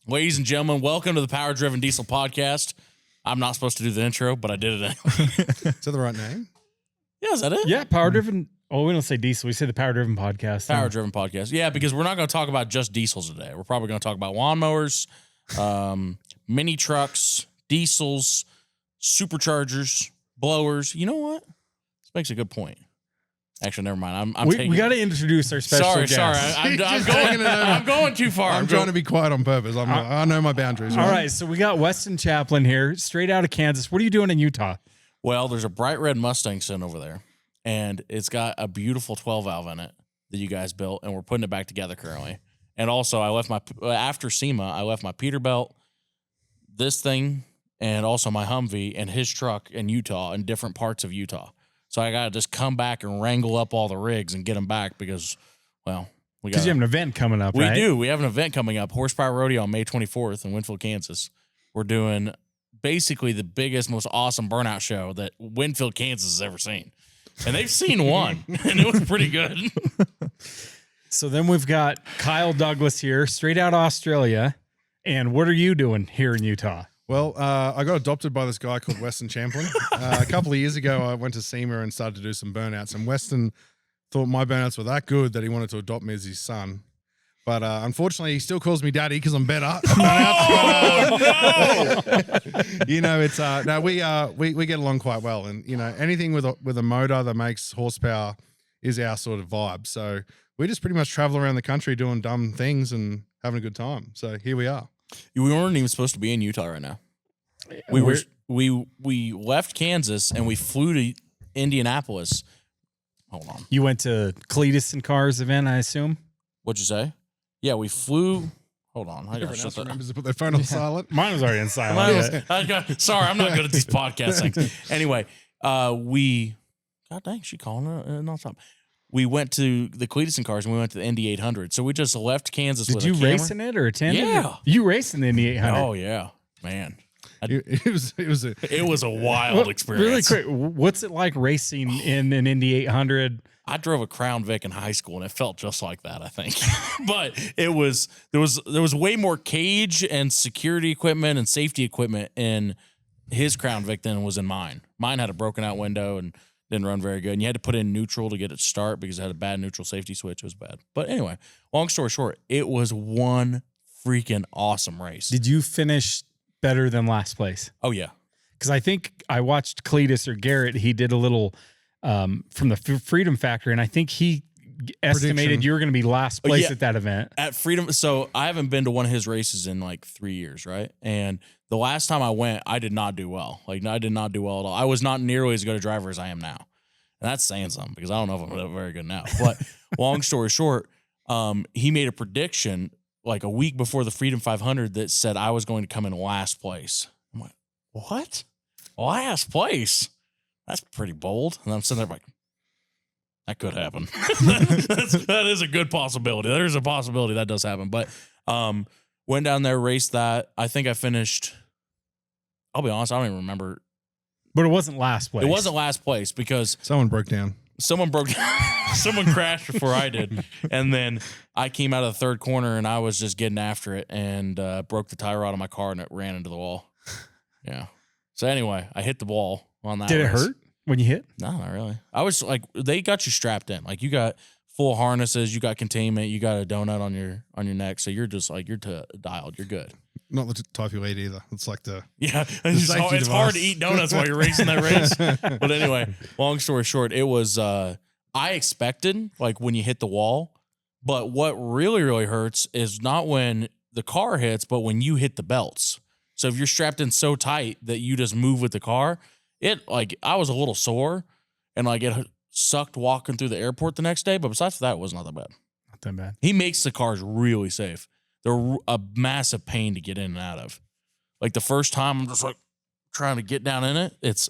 Ladies and gentlemen, welcome to the Power Driven Diesel Podcast. I'm not supposed to do the intro, but I did it anyway. Is that the right name? Yeah, is that it? Yeah, Power Driven. Oh, we don't say diesel. We say the Power Driven Podcast. Power Driven Podcast. Yeah, because we're not going to talk about just diesels today. We're probably going to talk about lawnmowers, mini trucks, diesels, superchargers, blowers. You know what? This makes a good point. Actually, never mind. We got to introduce our special guest. Sorry. I'm going too far. I'm trying to be quiet on purpose. I know my boundaries. All right, so we got Westin Champlin here, straight out of Kansas. What are you doing in Utah? Well, there's a bright red Mustang sitting over there, and it's got a beautiful 12-valve in it that you guys built, and we're putting it back together currently. And also, after SEMA, I left my Peterbilt, this thing, and also my Humvee and his truck in Utah, in different parts of Utah. So I got to just come back and wrangle up all the rigs and get them back because, well, you have an event coming up, right? We do. We have an event coming up, Horsepower Rodeo on May 24th in Winfield, Kansas. We're doing basically the biggest, most awesome burnout show that Winfield, Kansas has ever seen. And they've seen one, and it was pretty good. So then we've got Kyle Douglas here, straight out of Australia. And what are you doing here in Utah? Well, I got adopted by this guy called Westin Champlin. A couple of years ago, I went to SEMA and started to do some burnouts. And Westin thought my burnouts were that good that he wanted to adopt me as his son. But unfortunately, he still calls me daddy because I'm better. You know, it's we get along quite well. And, you know, anything with a motor that makes horsepower is our sort of vibe. So we just pretty much travel around the country doing dumb things and having a good time. So here we are. We weren't even supposed to be in Utah right now. We left Kansas and we flew to Indianapolis. Hold on. You went to Cletus and Cars event, I assume? What'd you say? Yeah, we flew. Hold on. Everyone else remembers to put their phone on silent. Mine was already on silent. Sorry, I'm not good at these podcast things. Anyway, God dang, she calling her nonstop. We went to the Cletus and Cars and we went to the Indy 800. So we just left Kansas with a camera. Did you race in it or attend it? Yeah. You raced in the Indy 800? Oh, yeah. Man. It was a wild experience. Really quick, what's it like racing in an Indy 800? I drove a Crown Vic in high school and it felt just like that, I think. But there was way more cage and security equipment and safety equipment in his Crown Vic than was in mine. Mine had a broken out window and didn't run very good. And you had to put in neutral to get it to start because it had a bad neutral safety switch. It was bad. But anyway, long story short, it was one freaking awesome race. Did you finish better than last place? Oh, yeah. Because I think I watched Cletus or Garrett. He did a little from the Freedom Factor, and I think he estimated you were going to be last place at that event. At Freedom. So I haven't been to one of his races in like 3 years, right? And the last time I went, I did not do well. Like, I did not do well at all. I was not nearly as good a driver as I am now. And that's saying something because I don't know if I'm very good now. But long story short, he made a prediction like a week before the Freedom 500 that said I was going to come in last place. I'm like, what? Last place? That's pretty bold. And I'm sitting there like, that could happen. that is a good possibility. There's a possibility that does happen. But went down there, raced that. I think I finished, I'll be honest, I don't even remember. But it wasn't last place. It wasn't last place because someone broke down. Someone crashed before I did. And then I came out of the third corner and I was just getting after it and broke the tie rod of my car and it ran into the wall. Yeah. So anyway, I hit the wall on that. Did it hurt when you hit? No, not really. I was like, they got you strapped in. Like, you got full harnesses, you got containment, you got a donut on your neck. So you're just like, you're dialed. You're good. Not the type you eat either. It's like it's hard to eat donuts while you're racing that race. But anyway, long story short, it was, I expected like when you hit the wall, but what really, really hurts is not when the car hits, but when you hit the belts. So if you're strapped in so tight that you just move with the car, I was a little sore and like it sucked walking through the airport the next day. But besides that, it was not that bad. Not that bad. He makes the cars really safe. They're a massive pain to get in and out of. Like the first time I'm just like trying to get down in it. It's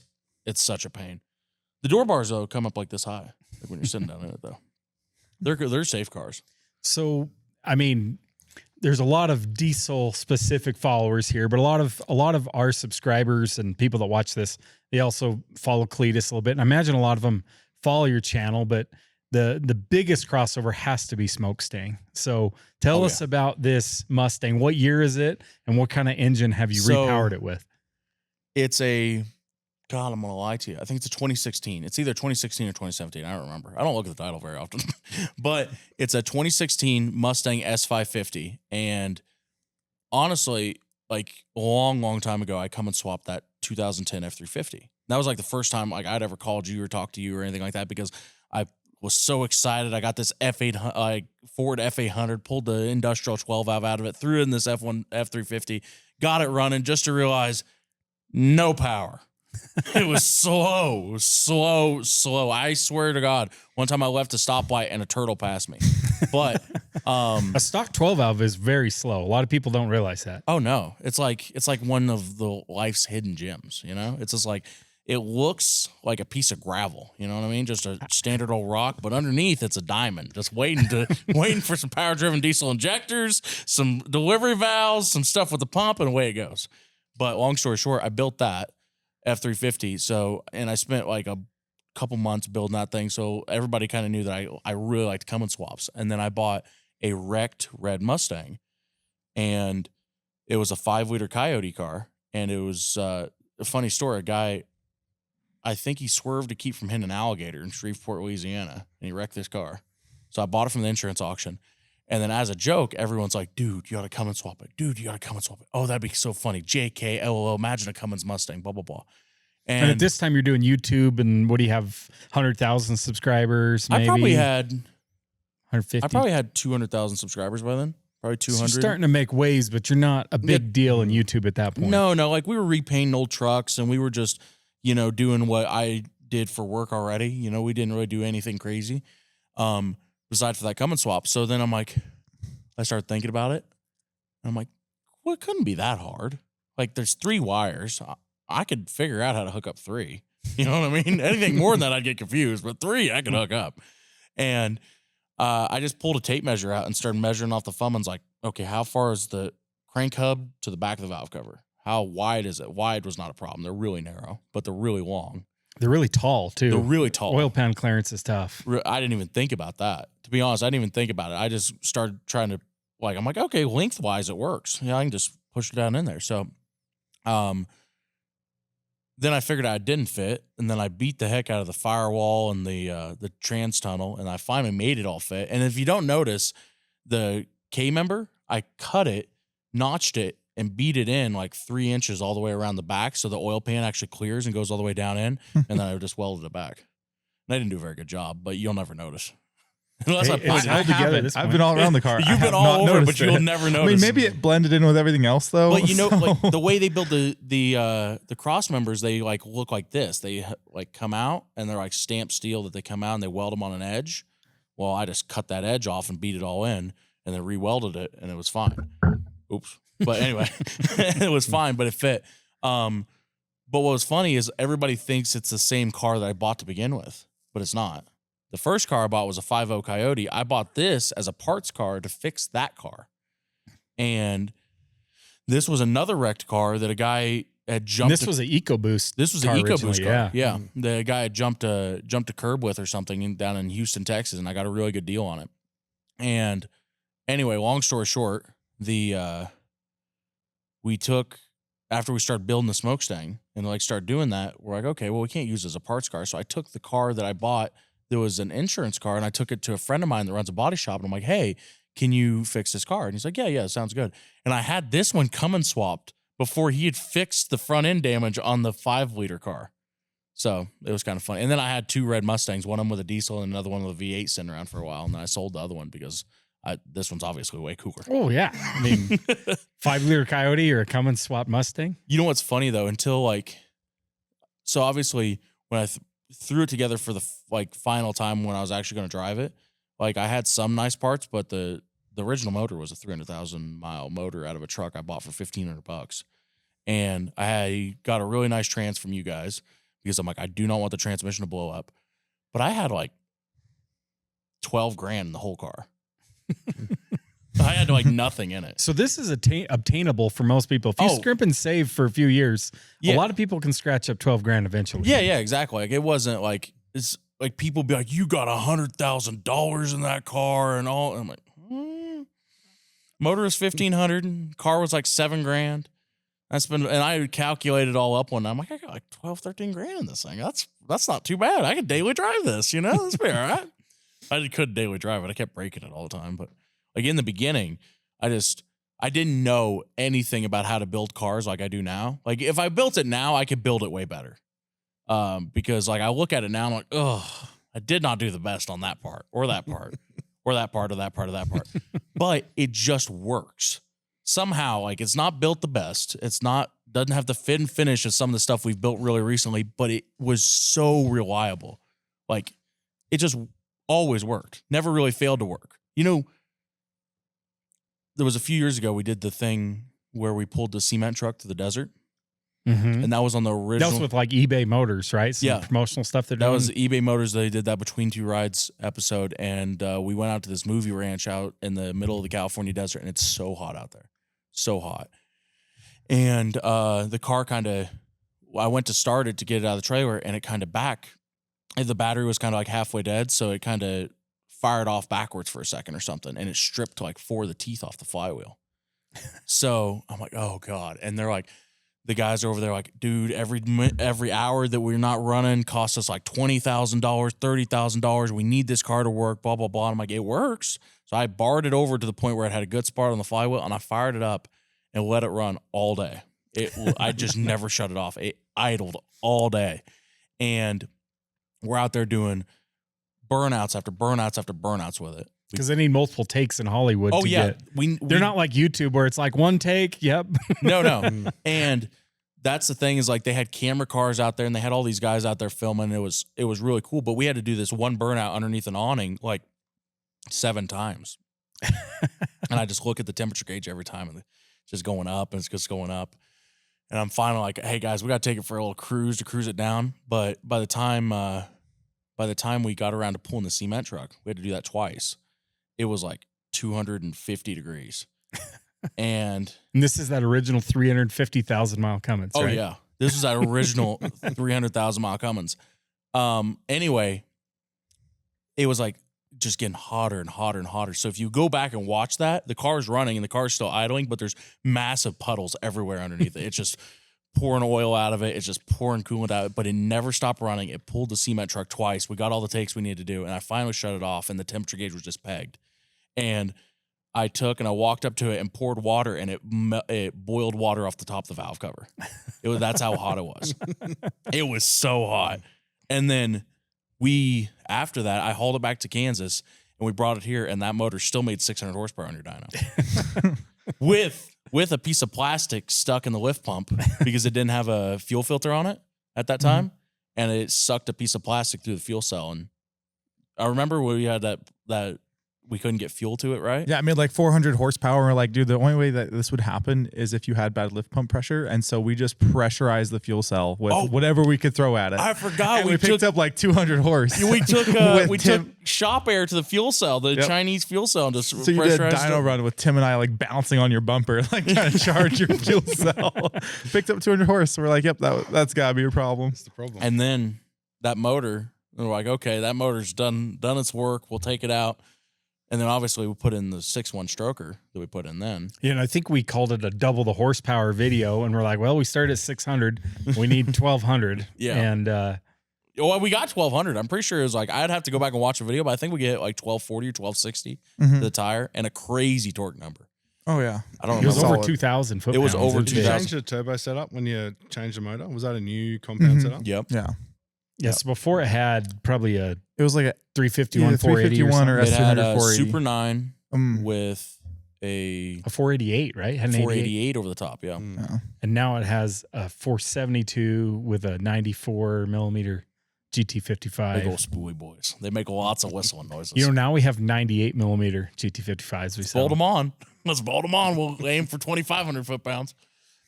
such a pain. The door bars though come up like this high. Like when you're sitting down in it though. They're safe cars. So, I mean, there's a lot of diesel specific followers here, but a lot of our subscribers and people that watch this, they also follow Cletus a little bit. And I imagine a lot of them follow your channel, but the biggest crossover has to be Smokestack. So tell us about this Mustang. What year is it, and what kind of engine have you repowered it with? It's a, God, I'm gonna lie to you. I think it's a 2016. It's either 2016 or 2017. I don't remember. I don't look at the title very often, but it's a 2016 Mustang S550. And honestly, like a long time ago, I come and swapped that 2010 F350. That was like the first time like I'd ever called you or talked to you or anything like that, because I was so excited. I got this F800, like Ford F800, pulled the industrial 12 valve out of it, threw it in this F350, got it running, just to realize no power. It was slow. It was slow. I swear to God, one time I left a stoplight and a turtle passed me. But a stock 12 valve is very slow. A lot of people don't realize that. Oh no, it's like one of the life's hidden gems. You know, it's just like, it looks like a piece of gravel. You know what I mean? Just a standard old rock, but underneath it's a diamond, just waiting for some power driven diesel injectors, some delivery valves, some stuff with the pump, and away it goes. But long story short, I built that F350. So, and I spent like a couple months building that thing. So everybody kind of knew that I really liked Cummins swaps. And then I bought a wrecked red Mustang, and it was a 5-liter Coyote car. And it was a funny story. A guy, I think he swerved to keep from hitting an alligator in Shreveport, Louisiana, and he wrecked this car. So I bought it from the insurance auction. And then as a joke, everyone's like, dude, you got to come and swap it. Dude, you got to come and swap it. Oh, that'd be so funny. JK, LOL, imagine a Cummins Mustang, blah, blah, blah. And at this time, you're doing YouTube, and what do you have, 100,000 subscribers, maybe? I probably had 150. I probably had 200,000 subscribers by then. Probably 200. So you're starting to make waves, but you're not a big deal in YouTube at that point. No, like we were repainting old trucks, and we were just, doing what I did for work already. We didn't really do anything crazy. Besides for that Cummins swap. So then I started thinking about it. And I'm like, well, it couldn't be that hard. Like, there's 3 wires. I could figure out how to hook up 3. You know what I mean? Anything more than that, I'd get confused. But 3, I could hook up. And I just pulled a tape measure out and started measuring off the Fummins. Like, okay, how far is the crank hub to the back of the valve cover? How wide is it? Wide was not a problem. They're really narrow, but they're really long. They're really tall, too. They're really tall. Oil pan clearance is tough. I didn't even think about that. To be honest, I didn't even think about it. I just started trying to, I'm like, okay, lengthwise it works. Yeah, I can just push it down in there. So then I figured out it didn't fit, and then I beat the heck out of the firewall and the trans tunnel, and I finally made it all fit. And if you don't notice, the K-member, I cut it, notched it, and beat it in like 3 inches all the way around the back, so the oil pan actually clears and goes all the way down in, and then I just welded it back. And I didn't do a very good job, but you'll never notice. Unless I've been all around the car. You've been all over, but you'll never notice. I mean, maybe it blended in with everything else, though. But like the way they build the cross members, they like look like this. They like come out and they're like stamped steel that they come out and they weld them on an edge. Well, I just cut that edge off and beat it all in, and then re-welded it, and it was fine. Oops. But anyway, it was fine, but it fit. But what was funny is everybody thinks it's the same car that I bought to begin with, but it's not. The first car I bought was a 5.0 Coyote. I bought this as a parts car to fix that car. And this was another wrecked car that a guy had jumped. This was an EcoBoost. This was an EcoBoost car. Yeah. The guy had jumped a curb with or something down in Houston, Texas, and I got a really good deal on it. And anyway, long story short, after we started building the Smokestack and started doing that, we're like, okay, well, we can't use it as a parts car. So I took the car that I bought, there was an insurance car, and I took it to a friend of mine that runs a body shop, and I'm like, hey, can you fix this car? And he's like, yeah, sounds good. And I had this one Cummins swapped before he had fixed the front end damage on the 5-liter car. So it was kind of funny. And then I had 2 red Mustangs, one of them with a diesel and another one with a V8 sitting around for a while. And then I sold the other one because this one's obviously way cooler. Oh, yeah. I mean, 5-liter Coyote or a Cummins swap Mustang. You know what's funny, though? So obviously when I threw it together for the final time when I was actually going to drive it, I had some nice parts, but the original motor was a 300,000 mile motor out of a truck I bought for $1,500. And I got a really nice trans from you guys because I'm like, I do not want the transmission to blow up. But I had $12,000 in the whole car. I had nothing in it. So this is obtainable for most people. If you scrimp and save for a few years, a lot of people can scratch up $12,000 eventually. Yeah, exactly. It wasn't like people be like, you got $100,000 in that car and all. And I'm like, motor was $1,500. Car was like $7,000. And I calculated all up one night. I'm like, I got like 12, 13 grand in this thing. That's not too bad. I could daily drive this, you know, that's be all right. I couldn't daily drive it. I kept breaking it all the time. But like in the beginning, I didn't know anything about how to build cars like I do now. Like if I built it now, I could build it way better. Because like I look at it now, I'm like, oh, I did not do the best on that part or that part or that part or that part or that part. But it just works. Somehow, like it's not built the best. Doesn't have the fit and finish of some of the stuff we've built really recently, but it was so reliable. Like it just always worked. Never really failed to work. You know, there was a few years ago we did the thing where we pulled the cement truck to the desert. Mm-hmm. And that was on the original. That was with like eBay Motors, right? Some promotional stuff they're doing. That was eBay Motors. They did that Between Two Rides episode. And we went out to this movie ranch out in the middle of the California desert. And it's so hot out there. So hot. And the car I went to start it to get it out of the trailer and it kind of the battery was kind of like halfway dead. So it kind of fired off backwards for a second or something. And it stripped like 4 of the teeth off the flywheel. So I'm like, oh God. And they're like, the guys are over there like, dude, every hour that we're not running costs us like $20,000, $30,000. We need this car to work, blah, blah, blah. And I'm like, it works. So I barred it over to the point where it had a good spot on the flywheel, and I fired it up and let it run all day. I just never shut it off. It idled all day. And we're out there doing burnouts after burnouts after burnouts with it. Because they need multiple takes in Hollywood to get. They're not like YouTube where it's like one take, yep. No. And that's the thing is like they had camera cars out there and they had all these guys out there filming. It was really cool. But we had to do this one burnout underneath an awning like 7 times. And I just look at the temperature gauge every time and it's just going up and it's just going up. And I'm finally like, hey guys, we got to take it for a little cruise to cruise it down. But by the time we got around to pulling the cement truck, we had to do that twice. It was like 250 degrees. And this is that original 350,000 mile Cummins, right? Oh, yeah. This is that original 300,000 mile Cummins. Anyway, it was like just getting hotter and hotter and hotter. So if you go back and watch that, the car's running and the car's still idling, but there's massive puddles everywhere underneath it. It's just pouring oil out of it. It's just pouring coolant out, but it never stopped running. It pulled the cement truck twice. We got all the takes we needed to do, and I finally shut it off, and the temperature gauge was just pegged. And I walked up to it and poured water, and it boiled water off the top of the valve cover. That's how hot it was. It was so hot. And then after that, I hauled it back to Kansas, and we brought it here, and that motor still made 600 horsepower on your dyno. With a piece of plastic stuck in the lift pump because it didn't have a fuel filter on it at that time. Mm-hmm. And it sucked a piece of plastic through the fuel cell. And I remember when we had that we couldn't get fuel to it, right? Yeah, I made like 400 horsepower. We're like, dude, the only way that this would happen is if you had bad lift pump pressure. And so we just pressurized the fuel cell with whatever we could throw at it. I forgot. We picked up like 200 horse. We took shop air to the fuel cell, the Chinese fuel cell. And just so you did a dyno run with Tim and I like bouncing on your bumper, like trying to charge your fuel cell. Picked up 200 horse. So we're like, yep, that's got to be a problem. That's the problem. And then that motor, we're like, okay, that motor's done its work. We'll take it out. And then obviously we put in the 6.1 stroker that we put in then. Yeah, and I think we called it a double the horsepower video, and we're like, well, we started at 600, we need 1,200. Yeah, and we got 1,200. I'm pretty sure it was like I'd have to go back and watch a video, but I think we get like 1,240 or 1,260 to the tire and a crazy torque number. Oh yeah, I don't know. It was over 2,000 foot. It was over 2,000. Did you change the turbo setup when you changed the motor? Was that a new compound setup? Yep. Yeah. Yes, before it had probably it was like a 351, 480 or it had a Super 9 with a 488, right? Had an 488 over the top, yeah. And now it has a 472 with a 94 millimeter GT55. Big old spoolie boys. They make lots of whistling noises. You know, now we have 98 millimeter GT55s. Bolt them on. Let's bolt them on. We'll aim for 2,500 foot-pounds.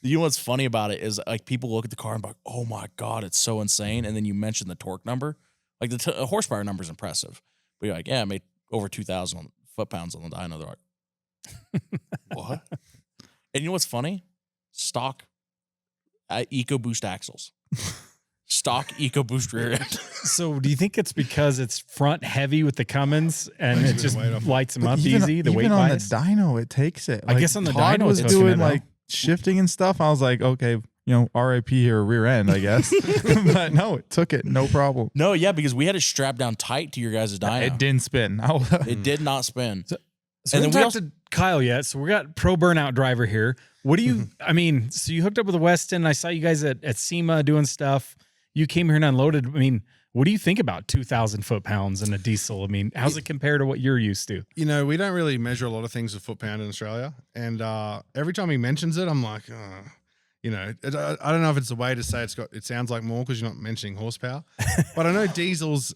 You know what's funny about it is like people look at the car and be like, oh my God, it's so insane. And then you mention the torque number. Like the horsepower number is impressive. But you're like, yeah, I made over 2,000 foot-pounds on the dyno. They're like, what? And you know what's funny? Stock EcoBoost axles. stock EcoBoost rear end. So do you think it's because it's front heavy with the Cummins and it just lights them up easy? The weight even on bias? the dyno, it takes it. I guess on the Todd dyno, was it's doing taking it like shifting and stuff. I was like, okay, RIP here, rear end, I guess. But no, it took it, no problem. No, yeah, because we had it strapped down tight to your guys' dyno. It didn't spin. It did not spin. So and we then talked to Kyle yet. So we got pro burnout driver here. What do you? I mean, so you hooked up with a Westin. I saw you guys at SEMA doing stuff. You came here and unloaded. I mean, what do you think about 2,000 foot-pounds and a diesel? I mean, how's it compare to what you're used to? We don't really measure a lot of things with foot-pound in Australia. And every time he mentions it, I'm like, I don't know if it's a way to say it sounds like more because you're not mentioning horsepower. But I know diesels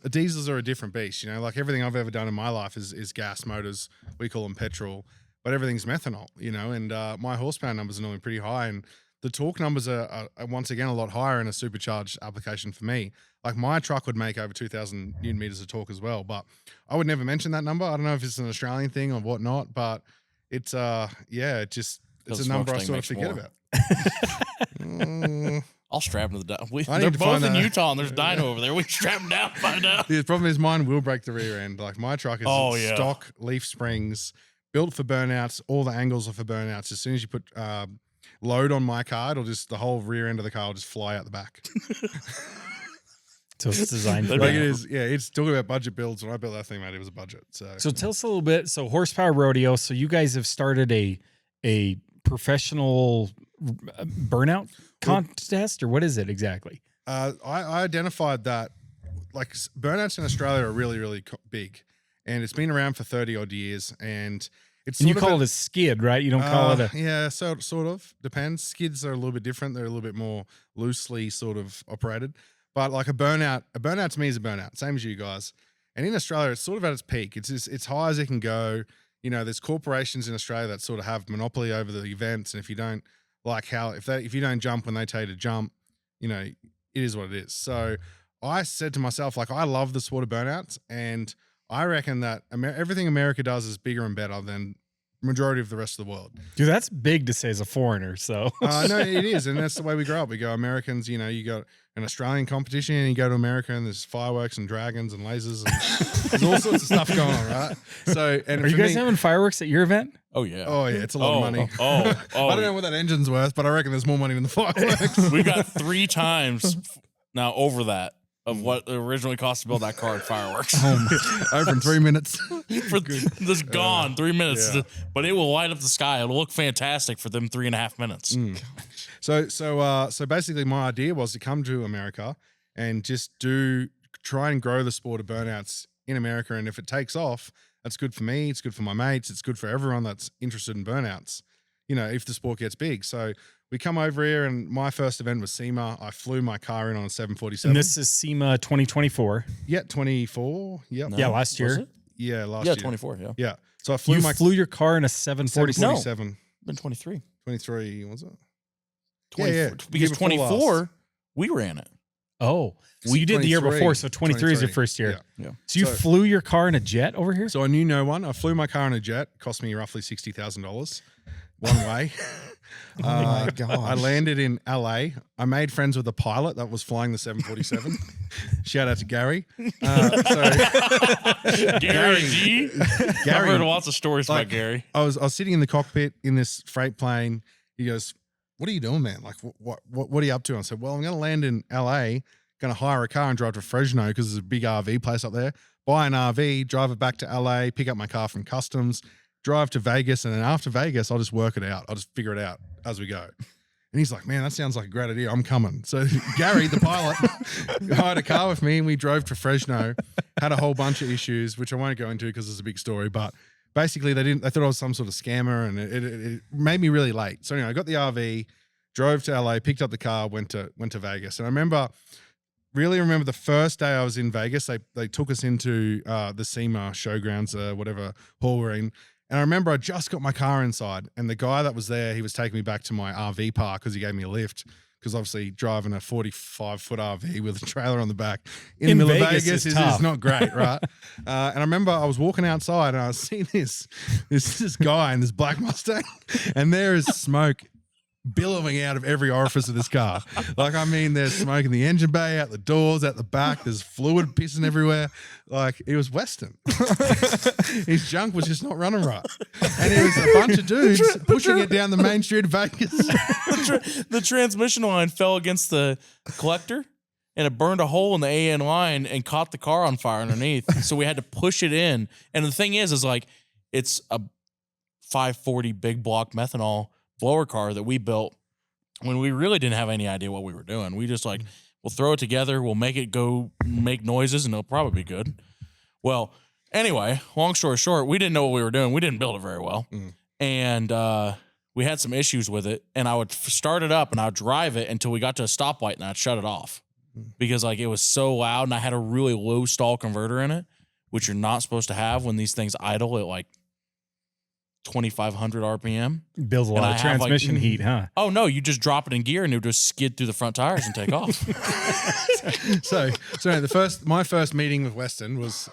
are a different beast. Like everything I've ever done in my life is gas motors. We call them petrol. But everything's methanol, and my horsepower numbers are normally pretty high. And the torque numbers are once again a lot higher in a supercharged application for me. Like my truck would make over 2,000 Newton meters of torque as well, but I would never mention that number. I don't know if it's an Australian thing or whatnot, but it's it's a number I sort of forget about. I'll strap him to the dyno. I need They're to both find in that. Utah and there's dyno over there. We strap them down, find out. The problem is mine will break the rear end. Like my truck is stock leaf springs, built for burnouts. All the angles are for burnouts. As soon as you put load on my car, the whole rear end of the car will just fly out the back. So it's designed for Like that. it is, yeah. It's talking about budget builds. When I built that thing, mate, it was a budget. So tell us a little bit. So horsepower rodeo. So you guys have started a professional burnout contest, or what is it exactly? I identified that like burnouts in Australia are really, really big, and it's been around for 30 odd years. And it's And you call it a skid, right? You don't call it a yeah. So sort of depends. Skids are a little bit different. They're a little bit more loosely sort of operated. But like a burnout to me is a burnout, same as you guys. And in Australia, it's sort of at its peak. It's high as it can go. There's corporations in Australia that sort of have monopoly over the events, and if you don't if you don't jump when they tell you to jump, it is what it is. So I said to myself, like, I love the sport of burnouts, and I reckon that everything America does is bigger and better than majority of the rest of the world. Dude, that's big to say as a foreigner. So no, it is, and that's the way we grow up. We go Americans. You got an Australian competition, and you go to America, and there's fireworks and dragons and lasers, and there's all sorts of stuff going on, right? So, and are you guys having fireworks at your event? Oh yeah. Oh yeah, it's a lot of money. I I don't know what that engine's worth, but I reckon there's more money than the fireworks. We got 3 times now over that of what it originally cost to build that car at fireworks. Over in 3 minutes. This gone 3 minutes, yeah. but it will light up the sky. It'll look fantastic for them 3.5 minutes. So basically, my idea was to come to America and just try and grow the sport of burnouts in America. And if it takes off, that's good for me. It's good for my mates. It's good for everyone that's interested in burnouts. If the sport gets big. So we come over here, and my first event was SEMA. I flew my car in on a 747. And this is SEMA 2024. Yeah, 24. Yep. Yeah, last year. Was it? Yeah, last year. 24. Yeah. Yeah. So I flew Flew your car in a 747. 747. Been 23. 23, was it? 24, yeah. Because Year before 24, last. we ran it. Oh, so you did the year 23. before. So 23 is your 23, first year. Yeah. So you flew your car in a jet over here? So I knew no one. I flew my car in a jet. Cost me roughly $60,000 one way. Oh my God. I landed in LA. I made friends with the pilot that was flying the 747. Shout out to Gary. Gary G. I've heard lots of stories about Gary. I was sitting in the cockpit in this freight plane. He goes, "What are you doing, man? Like, what are you up to?" I said, "Well, I'm going to land in LA, going to hire a car and drive to Fresno because there's a big RV place up there. Buy an RV, drive it back to LA, pick up my car from customs, drive to Vegas, and then after Vegas, I'll just work it out. I'll just figure it out as we go." And he's like, "Man, that sounds like a great idea. I'm coming." So Gary, the pilot, hired a car with me, and we drove to Fresno. Had a whole bunch of issues, which I won't go into because it's a big story, but basically they thought I was some sort of scammer, and it made me really late. So anyway, I got the RV, drove to LA, picked up the car, went to Vegas. And I really remember the first day I was in Vegas, they took us into the SEMA showgrounds, whatever hall we're in. And I remember I just got my car inside, and the guy that was there, he was taking me back to my RV park because he gave me a lift. Because obviously driving a 45-foot RV with a trailer on the back in the middle of Vegas is not great, right? And I remember I was walking outside, and I was seeing this guy in this black Mustang, and there is smoke billowing out of every orifice of this car. Like, I mean, there's smoke in the engine bay, out the doors, out the back. There's fluid pissing everywhere. Like, it was Westin. His junk was just not running right. And it was a bunch of dudes pushing it down the main street of Vegas. The transmission line fell against the collector, and it burned a hole in the AN line and caught the car on fire underneath. So we had to push it in. And the thing is like, it's a 540 big block methanol blower car that we built when we really didn't have any idea what we were doing. We just like, we'll throw it together, we'll make it go make noises, and it'll probably be good. Well, anyway, long story short, we didn't know what we were doing. We didn't build it very well. And we had some issues with it, and I would start it up and I would drive it until we got to a stoplight and I'd shut it off because like it was so loud, and I had a really low stall converter in it, which you're not supposed to have when these things idle at like 2,500 RPM. Builds a lot of transmission heat, huh? Oh no, you just drop it in gear and it would just skid through the front tires and take off. So my first meeting with Westin was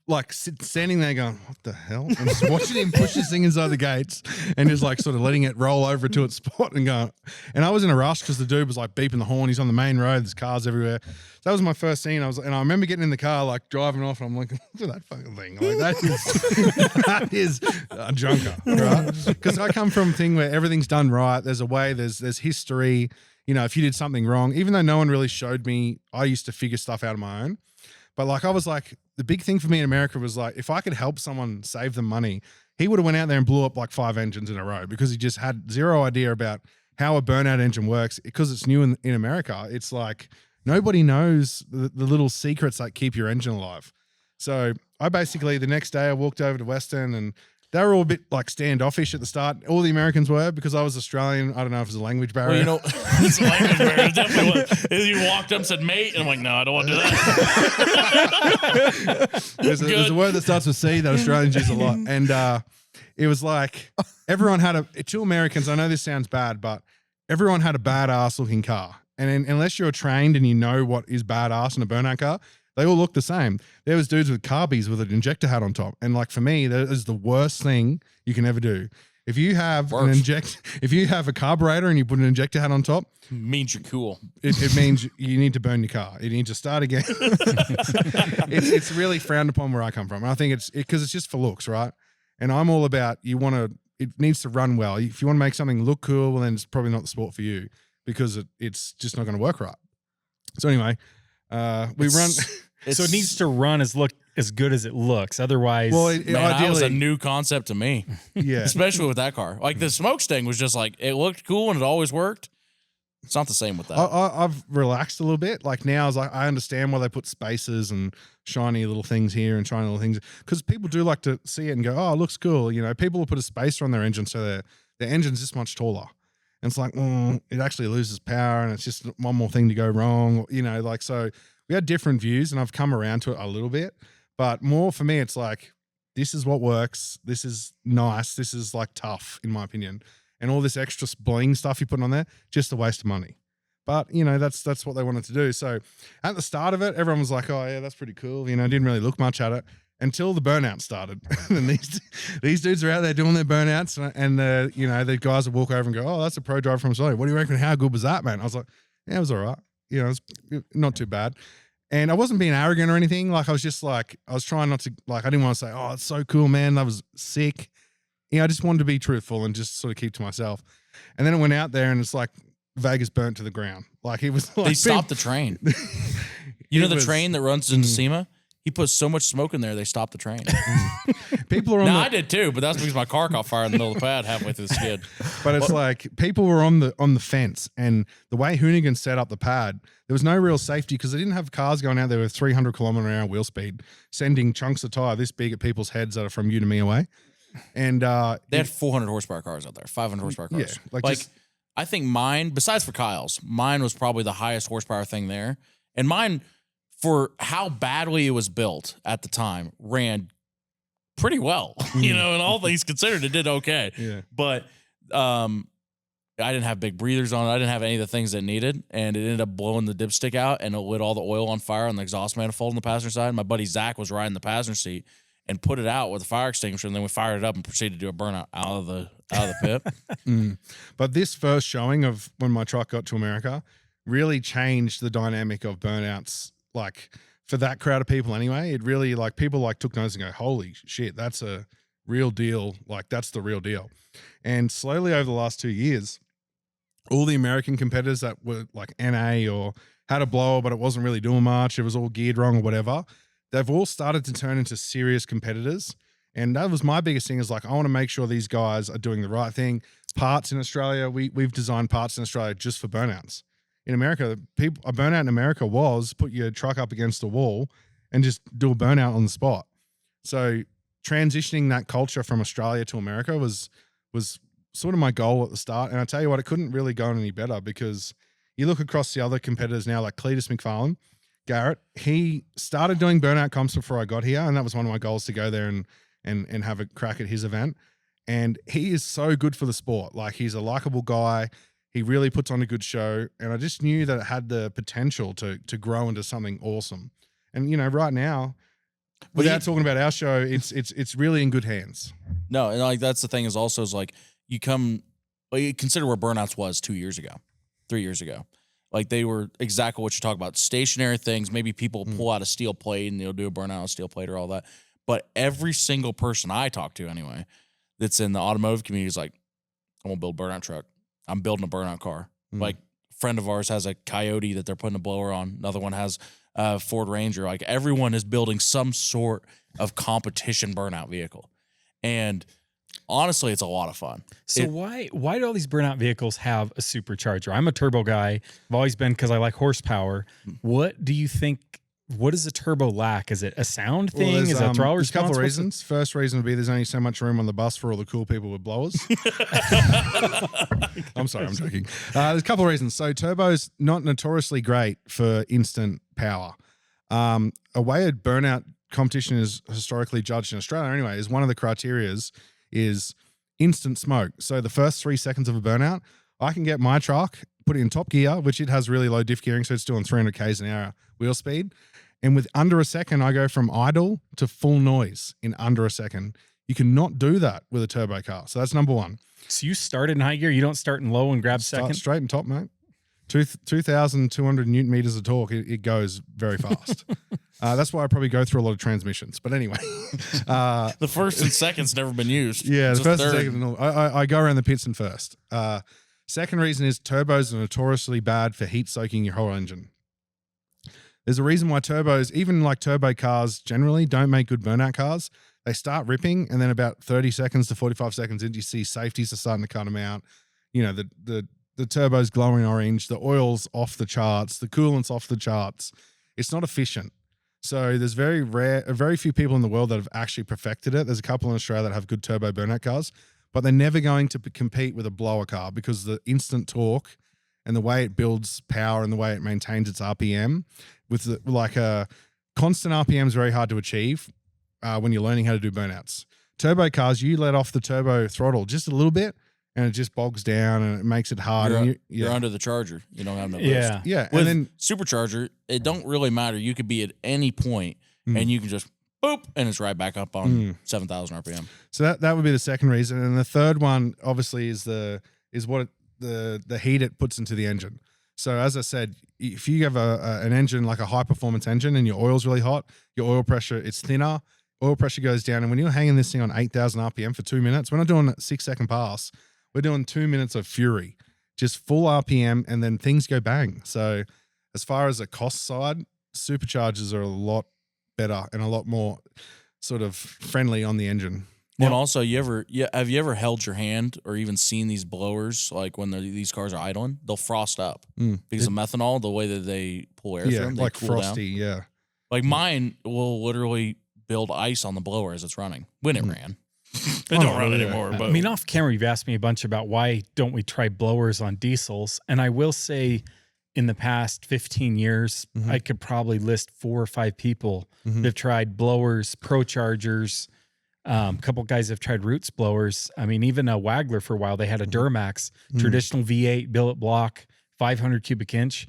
like standing there going, what the hell? And just watching him push this thing inside the gates and just like sort of letting it roll over to its spot and going. And I was in a rush because the dude was like beeping the horn. He's on the main road. There's cars everywhere. So that was my first scene. I remember getting in the car, like driving off, and I'm like, look at that fucking thing. Like that is a junker, right? Because I come from a thing where everything's done right. There's a way, there's history. You know, if you did something wrong, even though no one really showed me, I used to figure stuff out on my own. But like, I was like, the big thing for me in America was like, if I could help someone save them money, he would have went out there and blew up like 5 engines in a row because he just had zero idea about how a burnout engine works. Because it's new in America, it's like nobody knows the little secrets that keep your engine alive. So I basically, the next day I walked over to Westin, and they were all a bit like standoffish at the start. All the Americans were, because I was Australian. I don't know if it's a language barrier. Well, you know, it's a language barrier. It definitely was. You walked up and said, mate, and I'm like, no, I don't want to do that. There's a word that starts with C that Australians use a lot. And it was like everyone had two Americans. I know this sounds bad, but everyone had a badass looking car. And unless you're trained and you know what is badass in a burnout car, they all look the same. There was dudes with carbies with an injector hat on top. And like, for me, that is the worst thing you can ever do. If you have if you have a carburetor and you put an injector hat on top, means you're cool. It means you need to burn your car. You need to start again. It's really frowned upon where I come from. And I think it's because it's just for looks, right? And I'm all about, it needs to run well. If you want to make something look cool, well, then it's probably not the sport for you, because it's just not going to work right. So anyway, we run. So it needs to run as good as it looks. Otherwise, that was a new concept to me. Yeah, especially with that car. Like the Smokesting was just like, it looked cool and it always worked. It's not the same with that. I've relaxed a little bit. Like now, I was like, I understand why they put spacers and shiny little things here and shiny little things, because people do like to see it and go, oh, it looks cool. You know, people will put a spacer on their engine so their engine's just much taller. And it's like, it actually loses power and it's just one more thing to go wrong. You know, like, so we had different views, and I've come around to it a little bit. But more for me, it's like, this is what works. This is nice. This is like tough, in my opinion. And all this extra bling stuff you're putting on there, just a waste of money. But, you know, that's what they wanted to do. So at the start of it, everyone was like, oh, yeah, that's pretty cool. You know, didn't really look much at it until the burnout started. And these dudes are out there doing their burnouts, and you know, the guys would walk over and go, oh, that's a pro driver from Australia. What do you reckon? How good was that, man? I was like, yeah, it was all right. You know, it's not too bad. And I wasn't being arrogant or anything. Like, I was just like, I was trying not to, like, I didn't want to say, oh, it's so cool, man, that was sick. You know, I just wanted to be truthful and just sort of keep to myself. And then it went out there and it's like Vegas burnt to the ground. Like, it was like, they stopped the train. You know the train that runs into SEMA? He put so much smoke in there, they stopped the train. People are on. I did too, but that's because my car caught fire in the middle of the pad halfway through the skid. But it's like people were on the fence, and the way Hoonigan set up the pad, there was no real safety because they didn't have cars going out there with 300 km/h wheel speed, sending chunks of tire this big at people's heads that are from you to me away. And they had 400 horsepower cars out there, 500 horsepower cars. Yeah, like I think mine, besides for Kyle's, mine was probably the highest horsepower thing there, and mine, for how badly it was built at the time, ran pretty well, you know, and all things considered, it did okay. Yeah. But I didn't have big breathers on it. I didn't have any of the things that it needed, and it ended up blowing the dipstick out, and it lit all the oil on fire on the exhaust manifold on the passenger side. My buddy Zach was riding the passenger seat, and put it out with a fire extinguisher, and then we fired it up and proceeded to do a burnout out of the pit. But this first showing of when my truck got to America really changed the dynamic of burnouts. Like for that crowd of people anyway, it really like people like took notice and go, holy shit, that's a real deal. Like that's the real deal. And slowly over the last 2 years, all the American competitors that were like NA or had a blower, but it wasn't really doing much, it was all geared wrong or whatever, they've all started to turn into serious competitors. And that was my biggest thing is like, I want to make sure these guys are doing the right thing. Parts in Australia, we've designed parts in Australia just for burnouts. In America, a burnout in America was put your truck up against the wall and just do a burnout on the spot. So transitioning that culture from Australia to America was sort of my goal at the start. And I tell you what, it couldn't really go any better because you look across the other competitors now, like Cletus McFarlane, Garrett, he started doing burnout comps before I got here. And that was one of my goals to go there and have a crack at his event. And he is so good for the sport. Like he's a likable guy. He really puts on a good show. And I just knew that it had the potential to grow into something awesome. And, you know, right now, without talking about our show, it's really in good hands. No, and like that's the thing is also is like you consider where burnouts was 2 years ago, 3 years ago. Like they were exactly what you're talking about. Stationary things, maybe people pull out a steel plate and they'll do a burnout on steel plate or all that. But every single person I talk to anyway, that's in the automotive community is like, I'm gonna build a burnout truck. I'm building a burnout car. Like a friend of ours has a Coyote that they're putting a blower on. Another one has a Ford Ranger. Like everyone is building some sort of competition burnout vehicle. And honestly, it's a lot of fun. So why do all these burnout vehicles have a supercharger? I'm a turbo guy. I've always been because I like horsepower. What do you think? What does a turbo lack? Is it a sound thing? Well, is it throttle response? There's a couple of reasons. First reason would be there's only so much room on the bus for all the cool people with blowers. I'm sorry, I'm joking. There's a couple of reasons. So turbo's not notoriously great for instant power. A way a burnout competition is historically judged in Australia anyway is one of the criterias is instant smoke. So the first 3 seconds of a burnout, I can get my truck, put it in top gear, which it has really low diff gearing, so it's doing 300 k's an hour wheel speed. And with under a second, I go from idle to full noise in under a second. You cannot do that with a turbo car. So that's number one. So you start in high gear, you don't start in low and grab Start second? straight and top, mate. 2,200 Newton meters of torque. It goes very fast. That's why I probably go through a lot of transmissions. But anyway. The first and second's never been used. Yeah, the Just first and third. second. I go around the pits and first. Second reason is turbos are notoriously bad for heat soaking your whole engine. There's a reason why turbos, even like turbo cars generally, don't make good burnout cars. They start ripping, and then about 30 seconds to 45 seconds in, you see safeties are starting to cut them out. You know, the turbo's glowing orange, the oil's off the charts, the coolant's off the charts. It's not efficient. So there's very few people in the world that have actually perfected it. There's a couple in Australia that have good turbo burnout cars, but they're never going to compete with a blower car because the instant torque and the way it builds power and the way it maintains its RPM with a constant RPM is very hard to achieve when you're learning how to do burnouts. Turbo cars, you let off the turbo throttle just a little bit and it just bogs down and it makes it hard. You're under the charger. You don't have no boost. Yeah. Yeah. With And then supercharger, it don't really matter. You could be at any point and you can just boop and it's right back up on 7,000 RPM. so that would be the second reason. And the third one obviously is the heat it puts into the engine. So as I said, if you have an engine like a high performance engine and your oil's really hot, your oil pressure, it's thinner, oil pressure goes down. And when you're hanging this thing on 8,000 RPM for 2 minutes, we're not doing a 6-second pass. We're doing 2 minutes of fury, just full RPM, and then things go bang. So as far as the cost side, superchargers are a lot better and a lot more sort of friendly on the engine. And also, have you ever held your hand or even seen these blowers like when these cars are idling? They'll frost up because of methanol, the way that they pull air through them. They like cool frosty, down. yeah. Like mine will literally build ice on the blower as it's running when it ran. They Oh, don't run yeah. anymore. But I mean, off camera, you've asked me a bunch about why don't we try blowers on diesels. And I will say in the past 15 years, I could probably list 4 or 5 people that have tried blowers, pro chargers. A couple guys have tried Roots blowers. I mean, even a Wagler for a while, they had a Duramax, traditional V8 billet block, 500 cubic inch.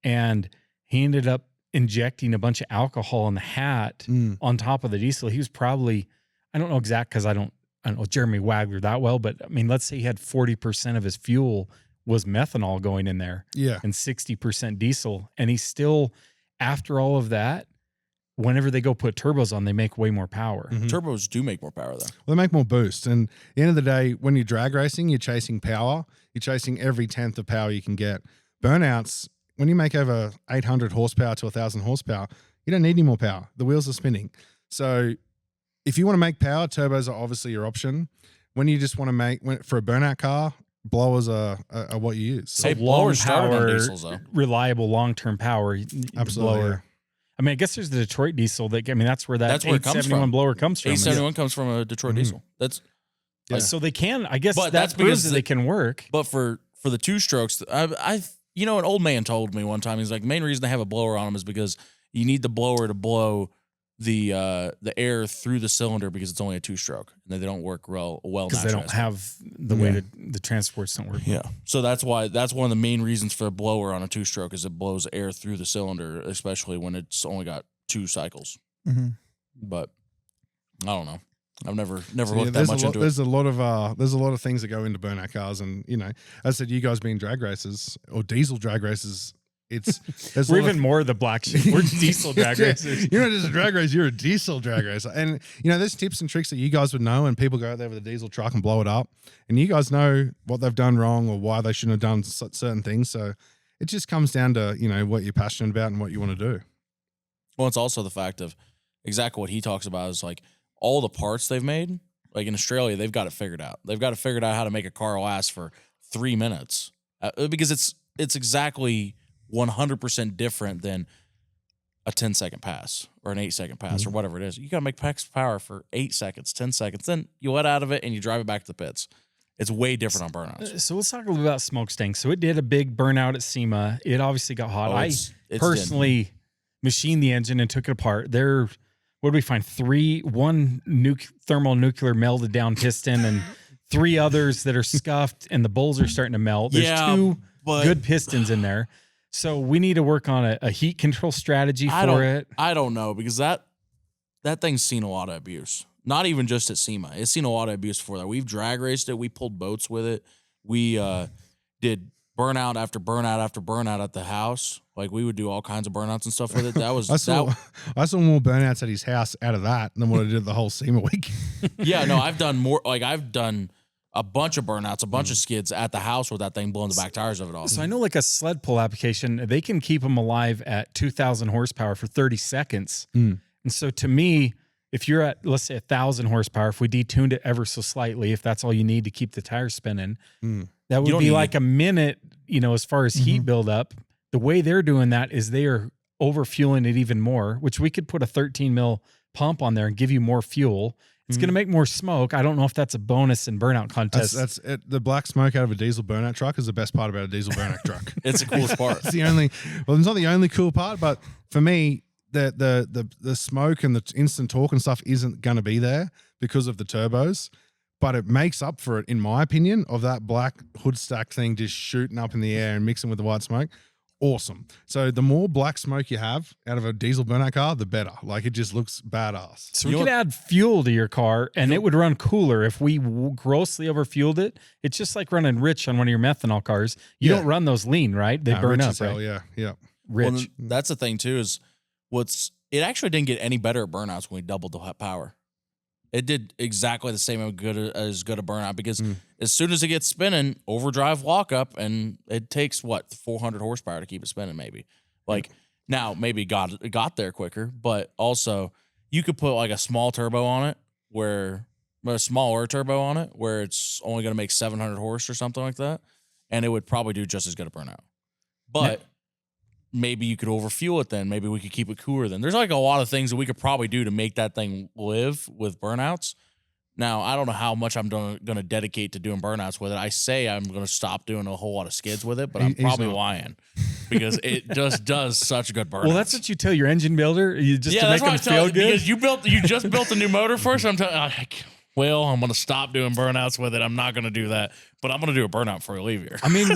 And he ended up injecting a bunch of alcohol in the hat on top of the diesel, he was probably, I don't know exact because I don't know Jeremy Wagler that well, but I mean, let's say he had 40% of his fuel was methanol going in there, and 60% diesel, and he's still, after all of that, whenever they go put turbos on, they make way more power. Turbos do make more power though. Well, they make more boost. And at the end of the day, when you're drag racing, you're chasing power. You're chasing every 10th of power you can get. Burnouts, when you make over 800 horsepower to 1,000 horsepower, you don't need any more power. The wheels are spinning. So if you want to make power, turbos are obviously your option. When you just want to make, for a burnout car, blowers are what you use. So Hey, long blowers started on power, diesels, though. reliable long-term power. Absolutely. Blower. I mean, I guess there's the Detroit diesel. That, I mean, that's where That's where it comes 871 from. blower comes from. 871 comes from a Detroit diesel. That's So they can, I guess But that that's proves because that they can work. But for the two strokes, I you know, an old man told me one time, he's like, main reason they have a blower on them is because you need the blower to blow the air through the cylinder because it's only a two stroke and they don't work well Because they don't have the way that the transports don't work. Yeah. So that's one of the main reasons for a blower on a two stroke is it blows air through the cylinder, especially when it's only got 2 cycles. But I don't know. I've never looked that much into it. There's a lot of things that go into burnout cars, and you know, as I said, you guys being drag racers or diesel drag racers, we're even more the black sheep. We're diesel drag racers. You're not just a drag racer, you're a diesel drag racer. And you know, there's tips and tricks that you guys would know, and people go out there with a diesel truck and blow it up, and you guys know what they've done wrong or why they shouldn't have done certain things. So it just comes down to, you know, what you're passionate about and what you want to do. Well, it's also the fact of exactly what he talks about is like all the parts they've made. Like in Australia, they've got it figured out. They've got it figured out how to make a car last for 3 minutes because it's exactly 100% different than a 10-second pass or an 8-second pass or whatever it is. You got to make power for 8 seconds, 10 seconds. Then you let out of it and you drive it back to the pits. It's way different on burnouts. So let's talk a little bit about Smokestang. So it did a big burnout at SEMA. It obviously got hot. It's personally machined the engine and took it apart. What did we find? One thermal nuclear melted down piston and 3 others that are scuffed and the bowls are starting to melt. There's 2 good pistons in there. So we need to work on a heat control strategy for it. I don't know because that thing's seen a lot of abuse. Not even just at SEMA. It's seen a lot of abuse before that. We've drag raced it. We pulled boats with it. We did burnout after burnout after burnout at the house. Like we would do all kinds of burnouts and stuff with it. That was I saw more burnouts at his house out of that than what I did the whole SEMA week. Yeah, no, I've done more. Like I've done a bunch of burnouts, a bunch of skids at the house with that thing blowing the back tires of it off. So I know like a sled pull application, they can keep them alive at 2,000 horsepower for 30 seconds. And so to me, if you're at, let's say 1,000 horsepower, if we detuned it ever so slightly, if that's all you need to keep the tires spinning, that would be like a minute, you know, as far as heat buildup. The way they're doing that is they are overfueling it even more, which we could put a 13 mil pump on there and give you more fuel. It's going to make more smoke. I don't know if that's a bonus in burnout contests. That's it. The black smoke out of a diesel burnout truck is the best part about a diesel burnout truck. It's the coolest part. It's it's not the only cool part, but for me, the smoke and the instant torque and stuff isn't going to be there because of the turbos, but it makes up for it, in my opinion, of that black hood stack thing just shooting up in the air and mixing with the white smoke. Awesome. So the more black smoke you have out of a diesel burnout car, the better. Like it just looks badass. So we could add fuel to your car and it would run cooler. If we grossly overfueled it, it's just like running rich on one of your methanol cars. You don't run those lean, right? They burn up, right? Yeah. Rich. Well, that's the thing too is it actually didn't get any better at burnouts when we doubled the power. It did exactly the same as good a burnout because as soon as it gets spinning, overdrive lockup, and it takes 400 horsepower to keep it spinning. Maybe now maybe got there quicker, but also you could put like a small turbo on it where it's only going to make 700 horse or something like that, and it would probably do just as good a burnout. But maybe you could overfuel it then. Maybe we could keep it cooler then. There's like a lot of things that we could probably do to make that thing live with burnouts. Now, I don't know how much I'm going to dedicate to doing burnouts with it. I say I'm going to stop doing a whole lot of skids with it, but I'm probably lying because it just does such good burnouts. Well, that's what you tell your engine builder. You just to make them feel good. Because you just built a new motor for it. So I'm telling you, I'm going to stop doing burnouts with it. I'm not going to do that, but I'm going to do a burnout before I leave here. I mean,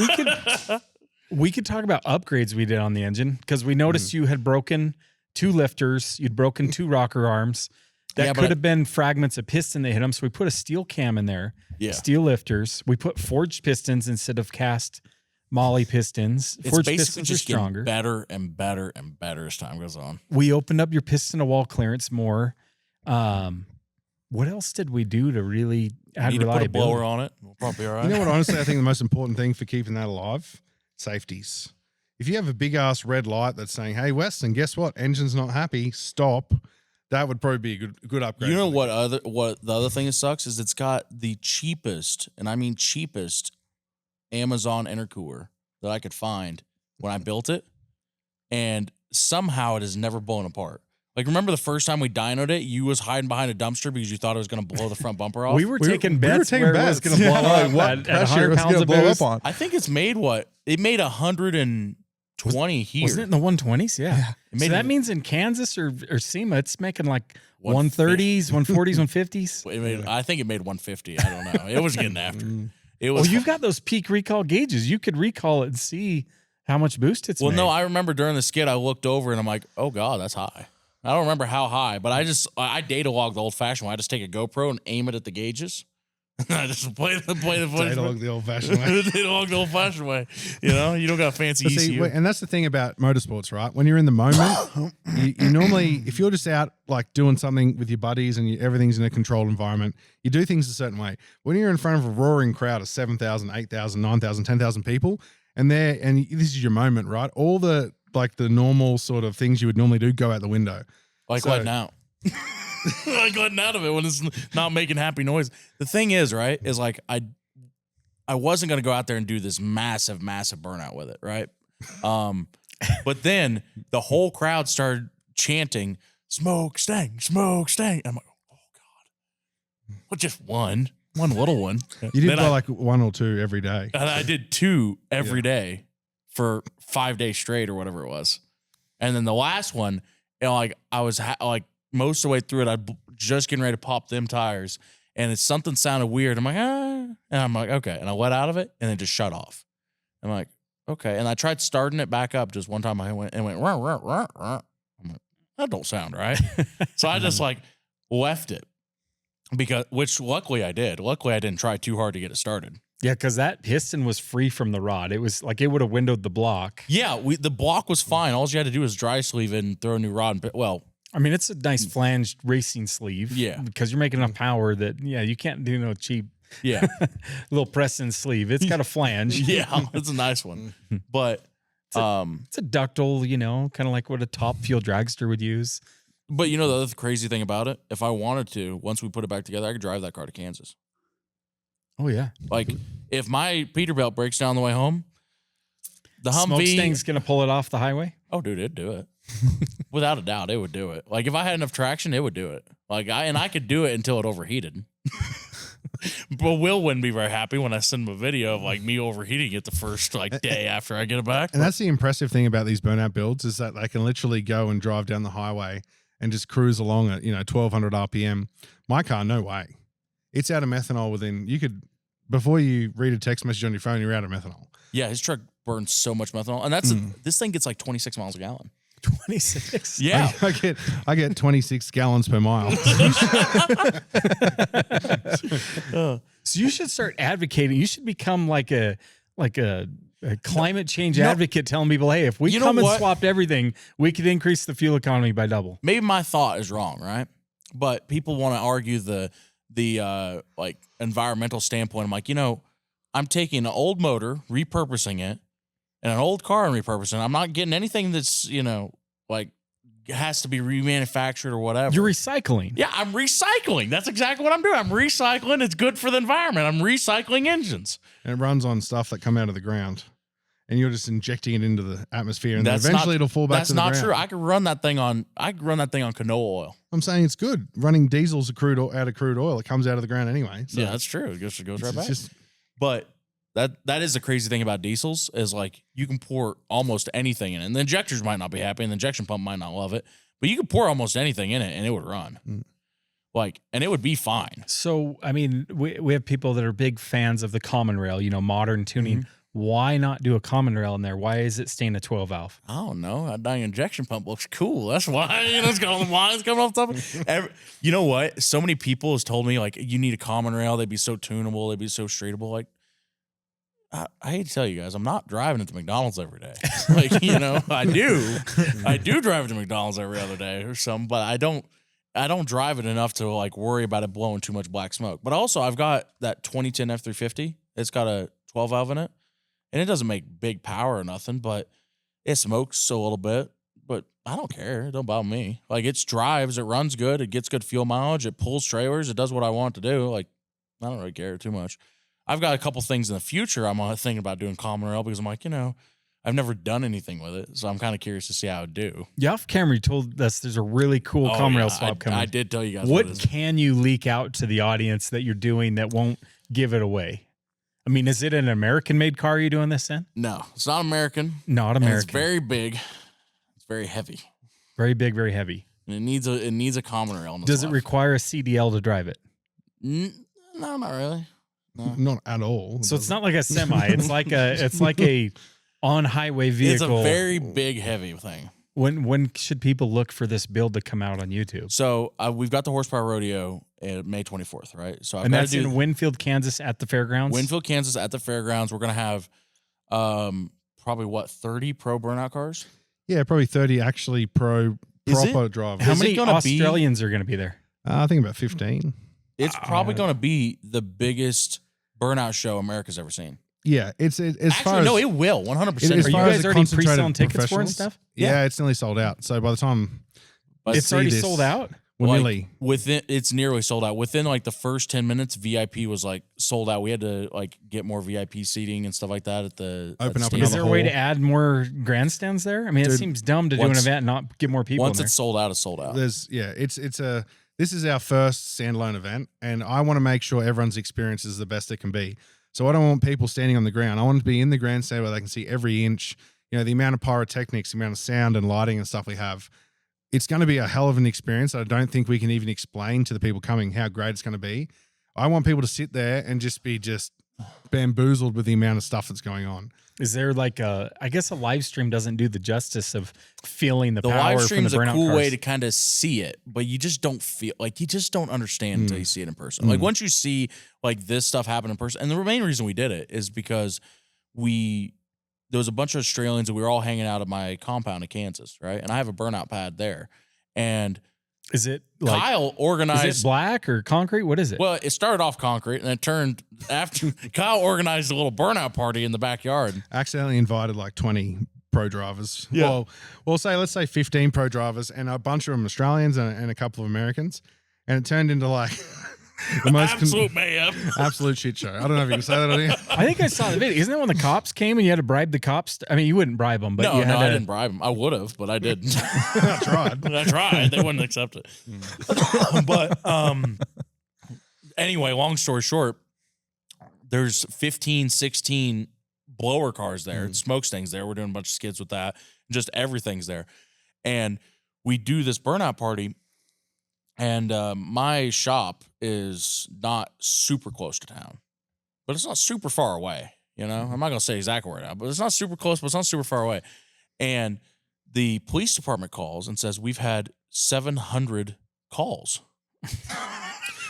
We could talk about upgrades we did on the engine because we noticed you had broken 2 lifters, you'd broken 2 rocker arms. That could have been fragments of piston that hit them. So we put a steel cam in there, steel lifters. We put forged pistons instead of cast Molly pistons. It's forged basically pistons just are stronger. getting better and better and better as time goes on. We opened up your piston to wall clearance more. What else did we do to really add Need to put reliability? a blower on it. We'll probably be all right. You know what? Honestly, I think the most important thing for keeping that alive, safeties. If you have a big ass red light that's saying, "Hey, Westin, guess what? Engine's not happy. Stop." That would probably be a good upgrade. You know what the other thing that sucks is it's got the cheapest, and I mean cheapest, Amazon intercooler that I could find when I built it, and somehow it has never blown apart. Like, remember the first time we dynoed it, you was hiding behind a dumpster because you thought it was going to blow the front bumper off? We were taking bets where it was going to blow up what at pressure 100 it was pounds going to of blow boost. up on. I think it's made It made 120 here. Wasn't it in the 120s? Yeah. It So made that means in Kansas or SEMA, it's making like 130s, 140s, 150s. I think it made 150. I don't know. It was getting after. It was. Well, you've got those peak recall gauges. You could recall it and see how much boost it's made. No, I remember during the skid, I looked over and I'm like, oh God, that's high. I don't remember how high, but I data log the old fashioned way. I just take a GoPro and aim it at the gauges. I just play the footage. Data log the old fashioned way. Data log the old fashioned way. You know, you don't got fancy But see, ECU. and that's the thing about motorsports, right? When you're in the moment, you normally, if you're just out like doing something with your buddies and everything's in a controlled environment, you do things a certain way. When you're in front of a roaring crowd of 7,000, 8,000, 9,000, 10,000 people, and this is your moment, right? All the normal sort of things you would normally do go out the window. Like letting out. Like letting out of it when it's not making happy noise. The thing is, right, is like I wasn't going to go out there and do this massive burnout with it, right? But then the whole crowd started chanting, "Smokestang, smokestang." I'm like, oh God. Well, just one little one. You did like 1 or 2 every day. And I did 2 every day for 5 days straight or whatever it was. And then the last one, like I was like most of the way through it, I'm just getting ready to pop them tires, and something sounded weird. I'm like, and I'm like, okay. And I let out of it, and it just shut off. I'm like, okay. And I tried starting it back up just one time. I went, rah, rah, rah, rah. I'm like, that don't sound right. So I just like left it which luckily I did. Luckily I didn't try too hard to get it started. Yeah, because that piston was free from the rod. It was like it would have windowed the block. Yeah, the block was fine. All you had to do was dry sleeve it and throw a new rod. I mean, it's a nice flanged racing sleeve. Yeah. Because you're making enough power that, you can't do no cheap little press-in sleeve. It's got a flange. Yeah, it's a nice one. But it's a ductile, kind of like what a top fuel dragster would use. But the other crazy thing about it, if I wanted to, once we put it back together, I could drive that car to Kansas. Oh, yeah. Like, if my Peterbilt breaks down the way home, the Humvee... Smokestang's going to pull it off the highway? Oh, dude, it'd do it. Without a doubt, it would do it. Like, if I had enough traction, it would do it. Like, I could do it until it overheated. But Will wouldn't be very happy when I send him a video of, like, me overheating it the first, day after I get it back. And that's the impressive thing about these burnout builds is that they can literally go and drive down the highway and just cruise along at, 1,200 RPM. My car, no way. It's out of methanol before you read a text message on your phone, you're out of methanol. Yeah, his truck burns so much methanol. And that's this thing gets like 26 miles a gallon. 26? Yeah. I get 26 gallons per mile. So you should start advocating. You should become like a climate change advocate, telling people, hey, if we come and swapped everything, we could increase the fuel economy by double. Maybe my thought is wrong, right? But people want to argue the environmental standpoint. I'm like, I'm taking an old motor, repurposing it, and an old car and repurposing it. I'm not getting anything that's, has to be remanufactured or whatever. You're recycling. Yeah, I'm recycling. That's exactly what I'm doing. I'm recycling. It's good for the environment. I'm recycling engines. And it runs on stuff that come out of the ground. And you're just injecting it into the atmosphere, and then eventually it'll fall back to the ground. That's not true. I could run that thing on canola oil. I'm saying it's good. Running diesel's out of crude oil. It comes out of the ground anyway. So yeah, that's true. It goes right back. Just, but that is the crazy thing about diesels is like you can pour almost anything in it. And the injectors might not be happy, and the injection pump might not love it, but you can pour almost anything in it and it would run. And it would be fine. So, I mean, we have people that are big fans of the common rail, modern tuning. Why not do a common rail in there? Why is it staying a 12 valve? I don't know. That dyno injection pump looks cool. That's why. It's got all the lines coming off the top. You know what? So many people has told me, like, you need a common rail. They'd be so tunable. They'd be so straightable. Like, I hate to tell you guys, I'm not driving it to McDonald's every day. Like, you know, I do drive it to McDonald's every other day or something, but I don't drive it enough to like worry about it blowing too much black smoke. But also I've got that 2010 F350. It's got a 12 valve in it. And it doesn't make big power or nothing, but it smokes a little bit. But I don't care. It don't bother me. Like, it drives, it runs good, it gets good fuel mileage, it pulls trailers, it does what I want it to do. Like, I don't really care too much. I've got a couple things in the future I'm thinking about doing common rail because I'm like, you know, I've never done anything with it, so I'm kind of curious to see how it do. Yeah, off camera, you told us there's a really cool common rail swap coming. I did tell you guys what can you leak out to the audience that you're doing that won't give it away? I mean, is it an American-made car you're doing this in? No, it's not American. Not American. And it's very big. It's very heavy. Very big, very heavy. And it needs a common rail. Does it require a CDL to drive it? No, not really. No. Not at all. So it's not like a semi. It's like a on highway vehicle. It's a very big, heavy thing. When should people look for this build to come out on YouTube? So we've got the Horsepower Rodeo May 24th, right? So and that's in Winfield, Kansas, at the fairgrounds. Winfield, Kansas, at the fairgrounds. We're gonna have probably 30 pro burnout cars. Yeah, probably 30 actually proper drivers. How many Australians are going to be there? I think about 15. It's probably going to be the biggest burnout show America's ever seen. Yeah, it's as actually far as no, it will 100%. Are you guys already pre-selling tickets for it and stuff? Yeah, it's nearly sold out. So by the time it's already sold out. It's nearly sold out. Within like the first 10 minutes, VIP was like sold out. We had to like get more VIP seating and stuff like that at the open up. Is there a way to add more grandstands there? I mean, it seems dumb to do an event and not get more people. Once it's sold out, it's sold out. This is our first standalone event, and I want to make sure everyone's experience is the best it can be. So I don't want people standing on the ground. I want to be in the grandstand where they can see every inch. You know, the amount of pyrotechnics, the amount of sound and lighting and stuff we have. It's going to be a hell of an experience. I don't think we can even explain to the people coming how great it's going to be. I want people to sit there and just be bamboozled with the amount of stuff that's going on. Is there like I guess a live stream doesn't do the justice of feeling the power live stream from the is a cool cars. way to kind of see it, but you just don't feel like you just don't understand until you see it in person. Like once you see like this stuff happen in person, and the main reason we did it is because there was a bunch of Australians and we were all hanging out at my compound in Kansas, right? And I have a burnout pad there, and is it like, Kyle organized? Is it black or concrete? What is it? Well, it started off concrete and it turned after Kyle organized a little burnout party in the backyard. Accidentally invited like 20 pro drivers. Yeah. Well, let's say 15 pro drivers and a bunch of them Australians and a couple of Americans. And it turned into like the most absolute mayhem. Absolute shit show. I don't know if you can say that on here. I think I saw the video. Isn't that when the cops came and you had to bribe the cops? I mean, you wouldn't bribe them, but no, you had to... I didn't bribe them. I would have, but I didn't. I tried. I tried. They wouldn't accept it. But anyway, long story short, there's 15, 16 blower cars there, smokestings there. We're doing a bunch of skids with that. Just everything's there. And we do this burnout party. And my shop is not super close to town, but it's not super far away. You know, I'm not going to say exactly where now, but it's not super close, but it's not super far away. And the police department calls and says, we've had 700 calls.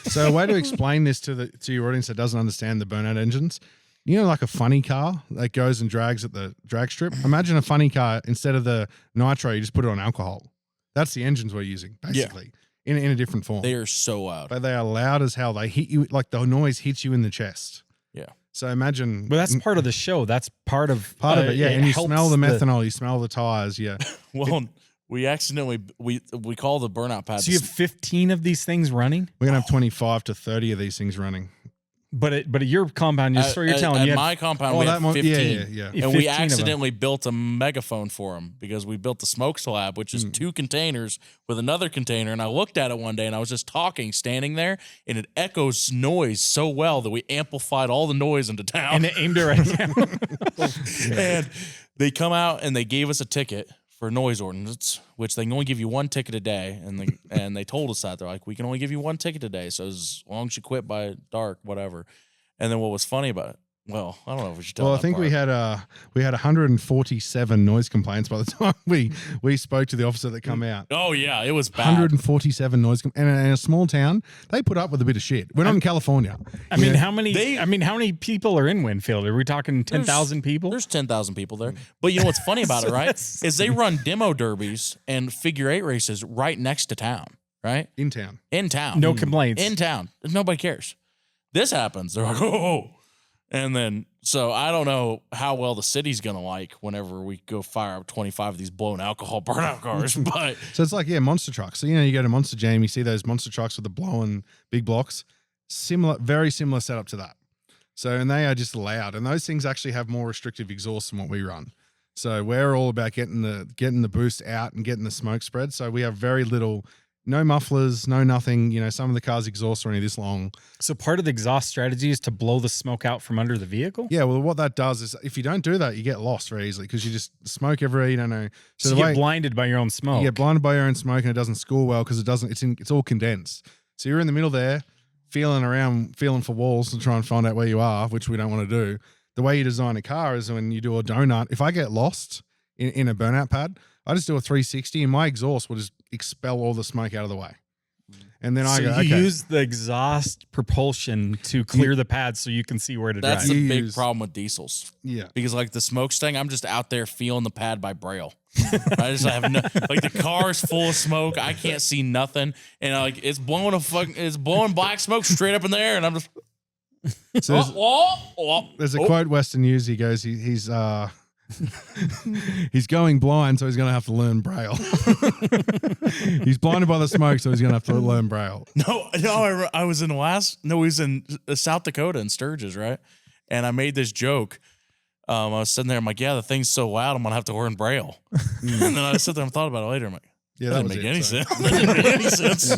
So a way to explain this to your audience that doesn't understand the burnout engines, you know, like a funny car that goes and drags at the drag strip. Imagine a funny car, instead of the nitro, you just put it on alcohol. That's the engines we're using, basically. Yeah. In a different form. They are so loud. But they are loud as hell. They hit you, like the noise hits you in the chest. Yeah. So imagine. But that's part of the show. That's part of it. Yeah. And you smell the methanol, you smell the tires. Yeah. Well, we accidentally, we call the burnout pad. So you have 15 of these things running? We're going to have 25 to 30 of these things running. But at your compound, you're telling me. At my compound, we had 15. Yeah. And we accidentally built a megaphone for them because we built the smoke slab, which is 2 containers with another container. And I looked at it one day and I was just talking, standing there, and it echoes noise so well that we amplified all the noise into town. And it aimed it right down. And they come out and they gave us a ticket for noise ordinance, which they can only give you 1 ticket a day. And they told us that. They're like, we can only give you 1 ticket a day. So as long as you quit by dark, whatever. And then what was funny about it, Well, I don't know if we should tell Well, I that think part. we had 147 noise complaints by the time we spoke to the officer that come out. Oh, yeah, it was bad. 147 and in a small town, they put up with a bit of shit. We're not in California. I mean, how many people are in Winfield? Are we talking 10,000 people? There's 10,000 people there. But you know what's funny about it, right? Is they run demo derbies and figure 8 races right next to town, right? In town. In town. No complaints. In town. Nobody cares. This happens. They're like, oh. And then, so I don't know how well the city's going to like whenever we go fire up 25 of these blown alcohol burnout cars. But So it's like, monster trucks. So, you go to Monster Jam, you see those monster trucks with the blowing big blocks. Very similar setup to that. So, and they are just loud. And those things actually have more restrictive exhaust than what we run. So we're all about getting the boost out and getting the smoke spread. So we have very little, no mufflers, no nothing. Some of the cars' exhausts are only this long. So part of the exhaust strategy is to blow the smoke out from under the vehicle? Yeah, well, what that does is if you don't do that, you get lost very easily because you just smoke everywhere, you don't know. So you get blinded by your own smoke. You get blinded by your own smoke and it doesn't score well because it's all condensed. So you're in the middle there, feeling for walls to try and find out where you are, which we don't want to do. The way you design a car is when you do a donut. If I get lost in a burnout pad, I just do a 360 and my exhaust will just expel all the smoke out of the way. And then I go, okay. You use the exhaust propulsion to clear the pad so you can see where to that's drive. the big problem with diesels. Yeah. Because like the smokestack, I'm just out there feeling the pad by braille. I just have like the car's full of smoke. I can't see nothing. And it's blowing black smoke straight up in the air. And I'm just, So there's a oh. quote Westin used. He goes, he's going blind, so he's going to have to learn Braille. He's blinded by the smoke, so he's going to have to learn Braille. No, I was in we was in South Dakota in Sturgis, right? And I made this joke. I was sitting there, I'm like, yeah, the thing's so loud, I'm going to have to learn Braille. And then I sat there and thought about it later. I'm like, Yeah, that that doesn't make any sense. so. That doesn't make any sense.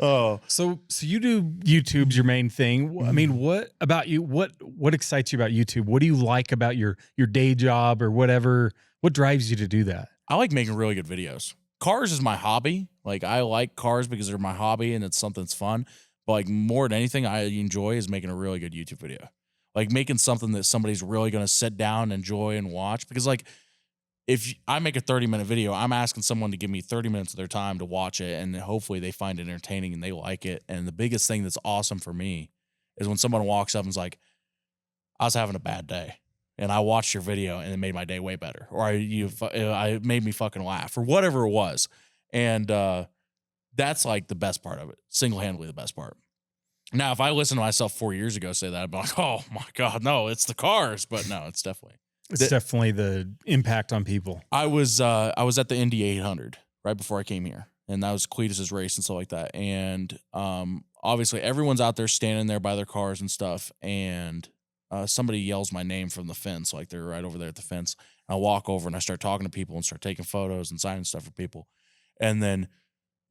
Oh, So you do YouTube's your main thing. I mean, what about you? What excites you about YouTube? What do you like about your day job or whatever? What drives you to do that? I like making really good videos. Cars is my hobby. Like I like cars because they're my hobby and it's something that's fun. But like more than anything I enjoy is making a really good YouTube video. Like making something that somebody's really going to sit down, enjoy, and watch. Because like if I make a 30-minute video, I'm asking someone to give me 30 minutes of their time to watch it, and hopefully they find it entertaining and they like it. And the biggest thing that's awesome for me is when someone walks up and is like, I was having a bad day, and I watched your video and it made my day way better, or I made me fucking laugh, or whatever it was. And that's like the best part of it, single-handedly the best part. Now, if I listened to myself 4 years ago say that, I'd be like, oh my God, no, it's the cars. But no, it's definitely. It's definitely the impact on people. I was at the Indy 800 right before I came here, and that was Cletus's race and stuff like that. And obviously everyone's out there standing there by their cars and stuff, and somebody yells my name from the fence, like they're right over there at the fence. I walk over and I start talking to people and start taking photos and signing stuff for people. And then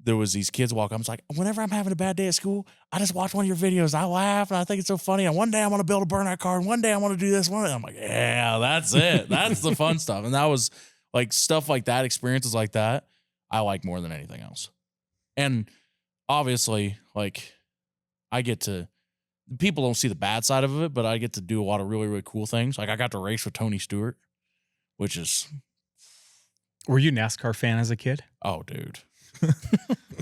there was these kids walk up. It's like, whenever I'm having a bad day at school, I just watch one of your videos. I laugh and I think it's so funny. And one day I want to build a burnout car. And one day I want to do this. One day I'm like, yeah, that's it. That's the fun stuff. And that was like stuff like that, experiences like that, I like more than anything else. And obviously, like people don't see the bad side of it, but I get to do a lot of really, really cool things. Like I got to race with Tony Stewart, which is. Were you a NASCAR fan as a kid? Oh, dude.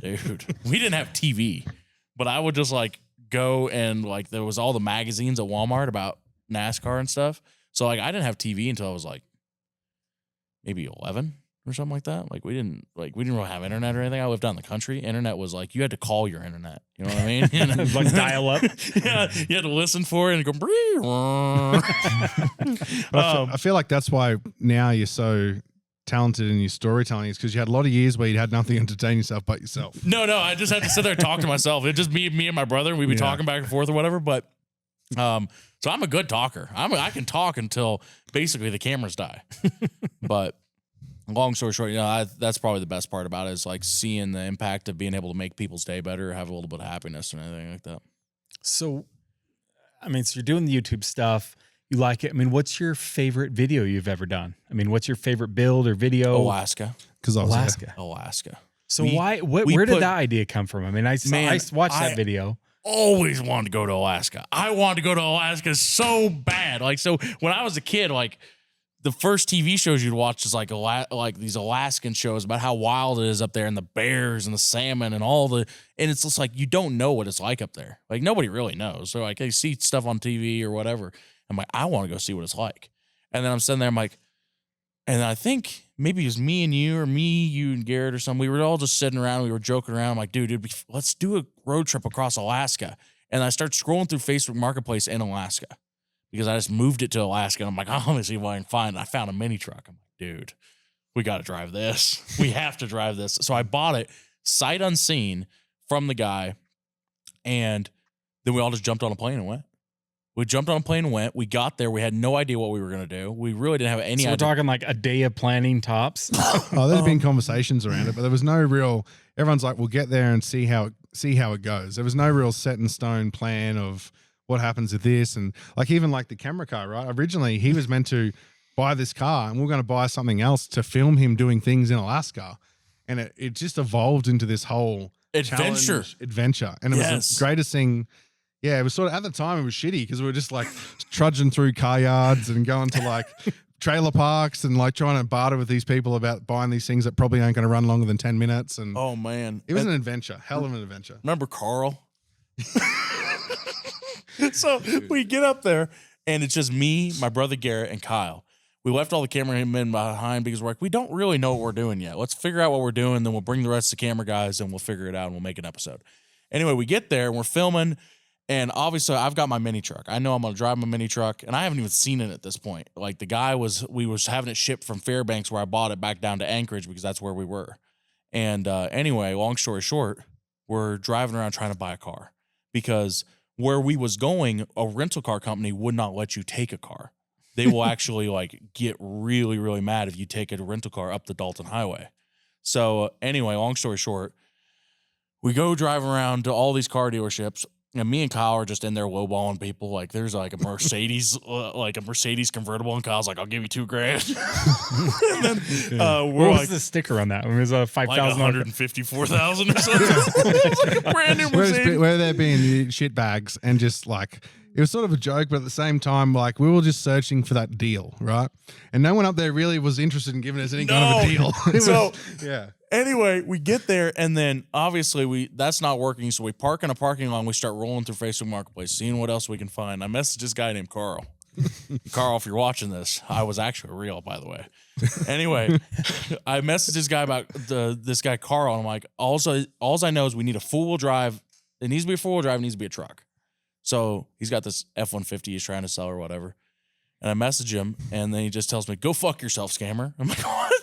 Dude, we didn't have TV, but I would just like go and like there was all the magazines at Walmart about NASCAR and stuff. So like I didn't have TV until I was like maybe 11 or something like that. Like we didn't really have internet or anything. I lived out in the country. Internet was like you had to call your internet. You know what I mean? Like dial up. Yeah, you had to listen for it and go. I feel like that's why now you're so talented in your storytelling is because you had a lot of years where you had nothing to entertain yourself but yourself. No, I just had to sit there and talk to myself. It just me and my brother, and we'd be talking back and forth or whatever. But so I'm a good talker. I can talk until basically the cameras die. But long story short, that's probably the best part about it is like seeing the impact of being able to make people's day better, have a little bit of happiness and anything like that. So you're doing the YouTube stuff. You like it. I mean, what's your favorite video you've ever done? I mean, what's your favorite build or video? Alaska. Because Alaska. Alaska. So where did that idea come from? I mean, I watched that video. always wanted to go to Alaska. I wanted to go to Alaska so bad. Like, so when I was a kid, like the first TV shows you'd watch is like these Alaskan shows about how wild it is up there and the bears and the salmon and and it's just like, you don't know what it's like up there. Like nobody really knows. So like they see stuff on TV or whatever. I'm like, I want to go see what it's like. And then I'm sitting there, I'm like, and I think maybe it was me and you, or me, you and Garrett or something. We were all just sitting around. We were joking around. I'm like, dude, let's do a road trip across Alaska. And I start scrolling through Facebook Marketplace in Alaska because I just moved it to Alaska. And I'm like, let me see what I can find. I found a mini truck. I'm like, dude, we got to drive this. We have to drive this. So I bought it sight unseen from the guy. And then we all just jumped on a plane and went. We jumped on a plane and went. We got there. We had no idea what we were going to do. We really didn't have any idea. We're talking like a day of planning tops. There's been conversations around it, but there was no real, everyone's like, we'll get there and see how it goes. There was no real set in stone plan of what happens with this. And like, even like the camera car, right? Originally he was meant to buy this car and we're going to buy something else to film him doing things in Alaska. And it just evolved into this whole adventure. And it was the greatest thing. Yeah, it was sort of, at the time it was shitty because we were just like trudging through car yards and going to like trailer parks and like trying to barter with these people about buying these things that probably aren't going to run longer than 10 minutes. And oh man, it was an adventure, hell of an adventure. Remember Carl? So we get up there and it's just me, my brother Garrett, and Kyle. We left all the cameramen behind because we're like, we don't really know what we're doing yet. Let's figure out what we're doing, then we'll bring the rest of the camera guys and we'll figure it out and we'll make an episode. Anyway, we get there and we're filming. And obviously, I've got my mini truck. I know I'm going to drive my mini truck, and I haven't even seen it at this point. Like, the guy we was having it shipped from Fairbanks, where I bought it, back down to Anchorage because that's where we were. And anyway, long story short, we're driving around trying to buy a car because where we was going, a rental car company would not let you take a car. They will actually like get really, really mad if you take a rental car up the Dalton Highway. So anyway, long story short, we go drive around to all these car dealerships. And me and Kyle are just in there lowballing people. Like there's like a Mercedes, convertible, and Kyle's like, "I'll give you $2,000." And then what was the sticker on that? It was a 5,000, like 154,000 or something. Brand new Mercedes. Where they're being shit bags and just like, it was sort of a joke, but at the same time, like we were just searching for that deal, right? And no one up there really was interested in giving us any kind of a deal. Yeah. Anyway, we get there, and then obviously that's not working. So we park in a parking lot. And we start rolling through Facebook Marketplace, seeing what else we can find. I messaged this guy named Carl. Carl, if you're watching this, I was actually real, by the way. Anyway, I messaged this guy about this guy Carl, and I'm like, all I know is we need a four-wheel drive. It needs to be a four-wheel drive. It needs to be a truck. So he's got this F-150 he's trying to sell or whatever. And I message him, and then he just tells me, "Go fuck yourself, scammer." I'm like, what?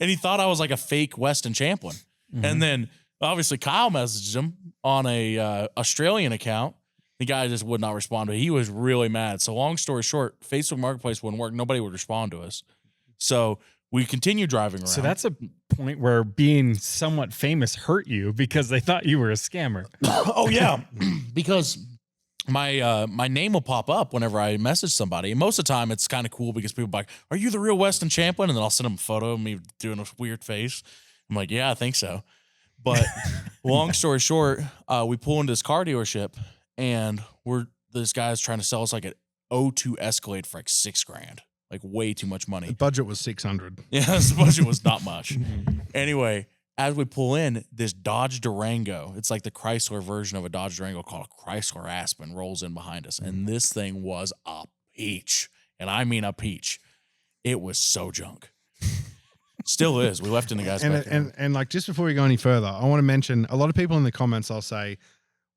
And he thought I was like a fake Westin Champlin. Mm-hmm. And then obviously Kyle messaged him on a Australian account. The guy just would not respond to it. He was really mad. So long story short, Facebook Marketplace wouldn't work. Nobody would respond to us. So we continue driving around. So that's a point where being somewhat famous hurt you because they thought you were a scammer. Oh yeah, because my name will pop up whenever I message somebody. And most of the time, it's kind of cool because people are like, "Are you the real Westin Champlin?" And then I'll send them a photo of me doing a weird face. I'm like, "Yeah, I think so." But long story short, we pull into this car dealership, and this guy's trying to sell us like an 02 Escalade for like $6,000, like way too much money. The budget was 600. Yeah, the budget was not much. Anyway, as we pull in, this Dodge Durango, it's like the Chrysler version of a Dodge Durango called a Chrysler Aspen, rolls in behind us. And this thing was a peach. And I mean a peach. It was so junk. Still is. We left in the guy's backyard. And like, just before we go any further, I want to mention a lot of people in the comments, I'll say,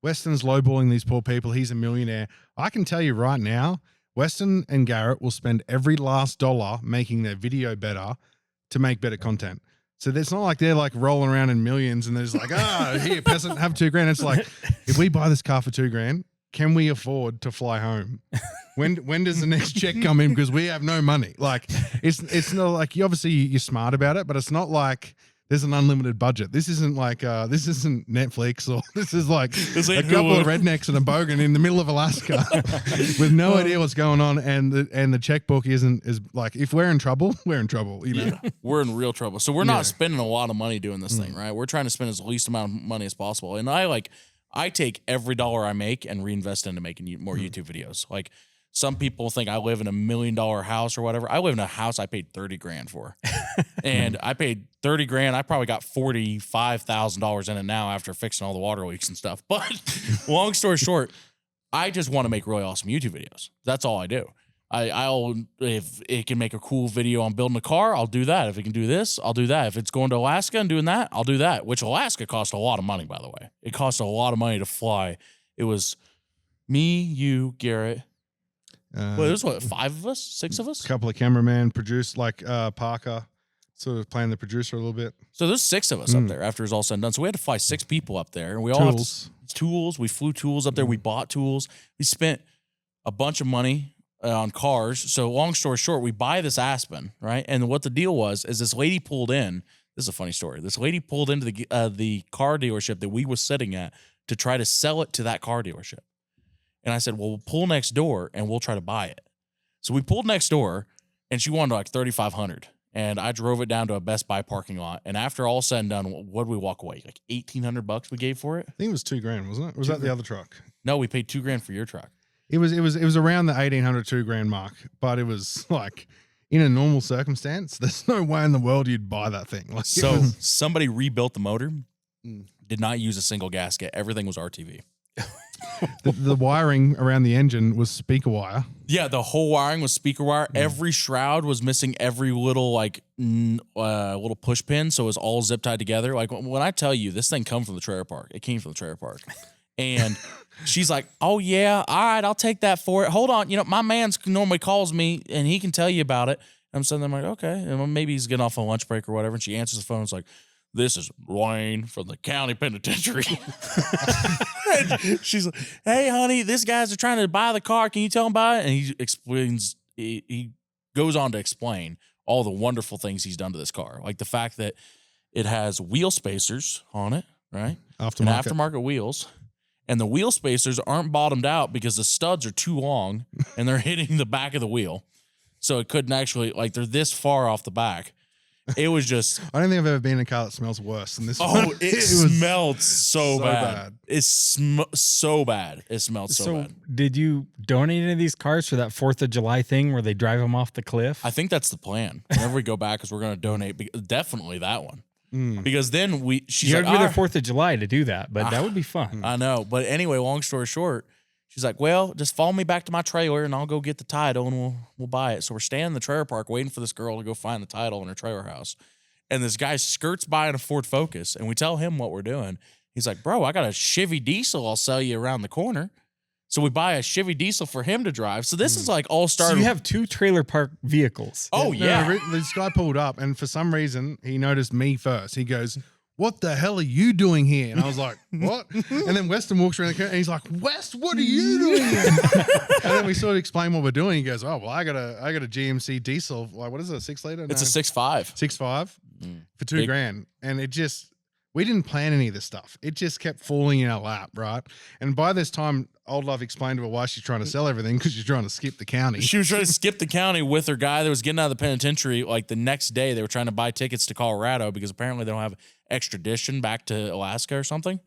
Westin's lowballing these poor people. He's a millionaire. I can tell you right now, Westin and Garrett will spend every last dollar making their video better to make better content. So it's not like they're like rolling around in millions and they're just like, here, peasant, have $2,000. It's like, if we buy this car for $2,000, can we afford to fly home? When does the next check come in? Because we have no money. Like, it's not like, obviously you're smart about it, but it's not like there's an unlimited budget. This isn't like this isn't Netflix, or this is like a couple of rednecks and a bogan in the middle of Alaska with no idea what's going on, and the checkbook is like, if we're in trouble, we're in trouble. You know, we're in real trouble. So we're not spending a lot of money doing this thing, right? We're trying to spend as least amount of money as possible. And I I take every dollar I make and reinvest into making more YouTube videos. Like some people think I live in $1 million house or whatever. I live in a house I paid $30,000 for, and I paid $30,000. I probably got $45,000 in it now after fixing all the water leaks and stuff. But long story short, I just want to make really awesome YouTube videos. That's all I do. I'll if it can make a cool video on building a car, I'll do that. If it can do this, I'll do that. If it's going to Alaska and doing that, I'll do that. Which Alaska cost a lot of money, by the way. It cost a lot of money to fly. It was me, you, Garrett. Well, it was what, 5 of us, 6 of us? A couple of cameramen, produced like Parker, sort of playing the producer a little bit. So there's 6 of us up there after it was all said and done. So we had to fly 6 people up there, and we all have tools. We flew tools up there. We bought tools. We spent a bunch of money on cars. So long story short, we buy this Aspen, right? And what the deal was is this lady pulled in. This is a funny story. This lady pulled into the car dealership that we was sitting at to try to sell it to that car dealership. And I said, well, we'll pull next door and we'll try to buy it. So we pulled next door, and she wanted like $3,500. And I drove it down to a Best Buy parking lot. And after all said and done, what did we walk away? Like $1,800 we gave for it? I think it was $2,000, wasn't it? Or was that the other truck? No, we paid $2,000 for your truck. It was around the $1,800, $2,000 mark, but it was like in a normal circumstance, there's no way in the world you'd buy that thing. Like so somebody rebuilt the motor, did not use a single gasket. Everything was RTV. the wiring around the engine was speaker wire. Yeah, the whole wiring was speaker wire. Every shroud was missing every little little push pin, so it was all zip tied together. Like when I tell you this thing come from the trailer park, it came from the trailer park. And she's like, oh, yeah, all right, I'll take that for it. Hold on. You know, my man normally calls me, and he can tell you about it. I'm sitting there, I'm like, okay. And maybe he's getting off on lunch break or whatever. And she answers the phone. It's like, this is Wayne from the county penitentiary. She's like, hey, honey, these guys are trying to buy the car. Can you tell them about it? And he explains, he goes on to explain all the wonderful things he's done to this car. Like the fact that it has wheel spacers on it, right? Aftermarket wheels. And the wheel spacers aren't bottomed out because the studs are too long and they're hitting the back of the wheel. So it couldn't actually, like, they're this far off the back. It was just. I don't think I've ever been in a car that smells worse than this one. Oh, it smelled so bad. It's so bad. It smelled so bad. Did you donate any of these cars for that 4th of July thing where they drive them off the cliff? I think that's the plan. Whenever we go back, because we're going to donate, definitely that one. Because then she's like, you have to be there 4th of July to do that, but that would be fun. I know. But anyway, long story short, she's like, well, just follow me back to my trailer and I'll go get the title and we'll buy it. So we're standing in the trailer park waiting for this girl to go find the title in her trailer house. And this guy skirts by in a Ford Focus and we tell him what we're doing. He's like, bro, I got a Chevy diesel I'll sell you around the corner. So we buy a Chevy diesel for him to drive. So this is like all started. So you have 2 trailer park vehicles. Oh, yeah. This guy pulled up and for some reason he noticed me first. He goes, what the hell are you doing here? And I was like, what? And then Weston walks around the corner and he's like, West, what are you doing here? And then we sort of explain what we're doing. He goes, oh, well, I got a GMC diesel. Like, what is it, a 6-liter? It's a 6.5. 6.5 for $2,000. And it just, we didn't plan any of this stuff. It just kept falling in our lap, right? And by this time, Old Love explained to her why she's trying to sell everything because she's trying to skip the county. She was trying to skip the county with her guy that was getting out of the penitentiary. Like the next day, they were trying to buy tickets to Colorado because apparently they don't have extradition back to Alaska or something.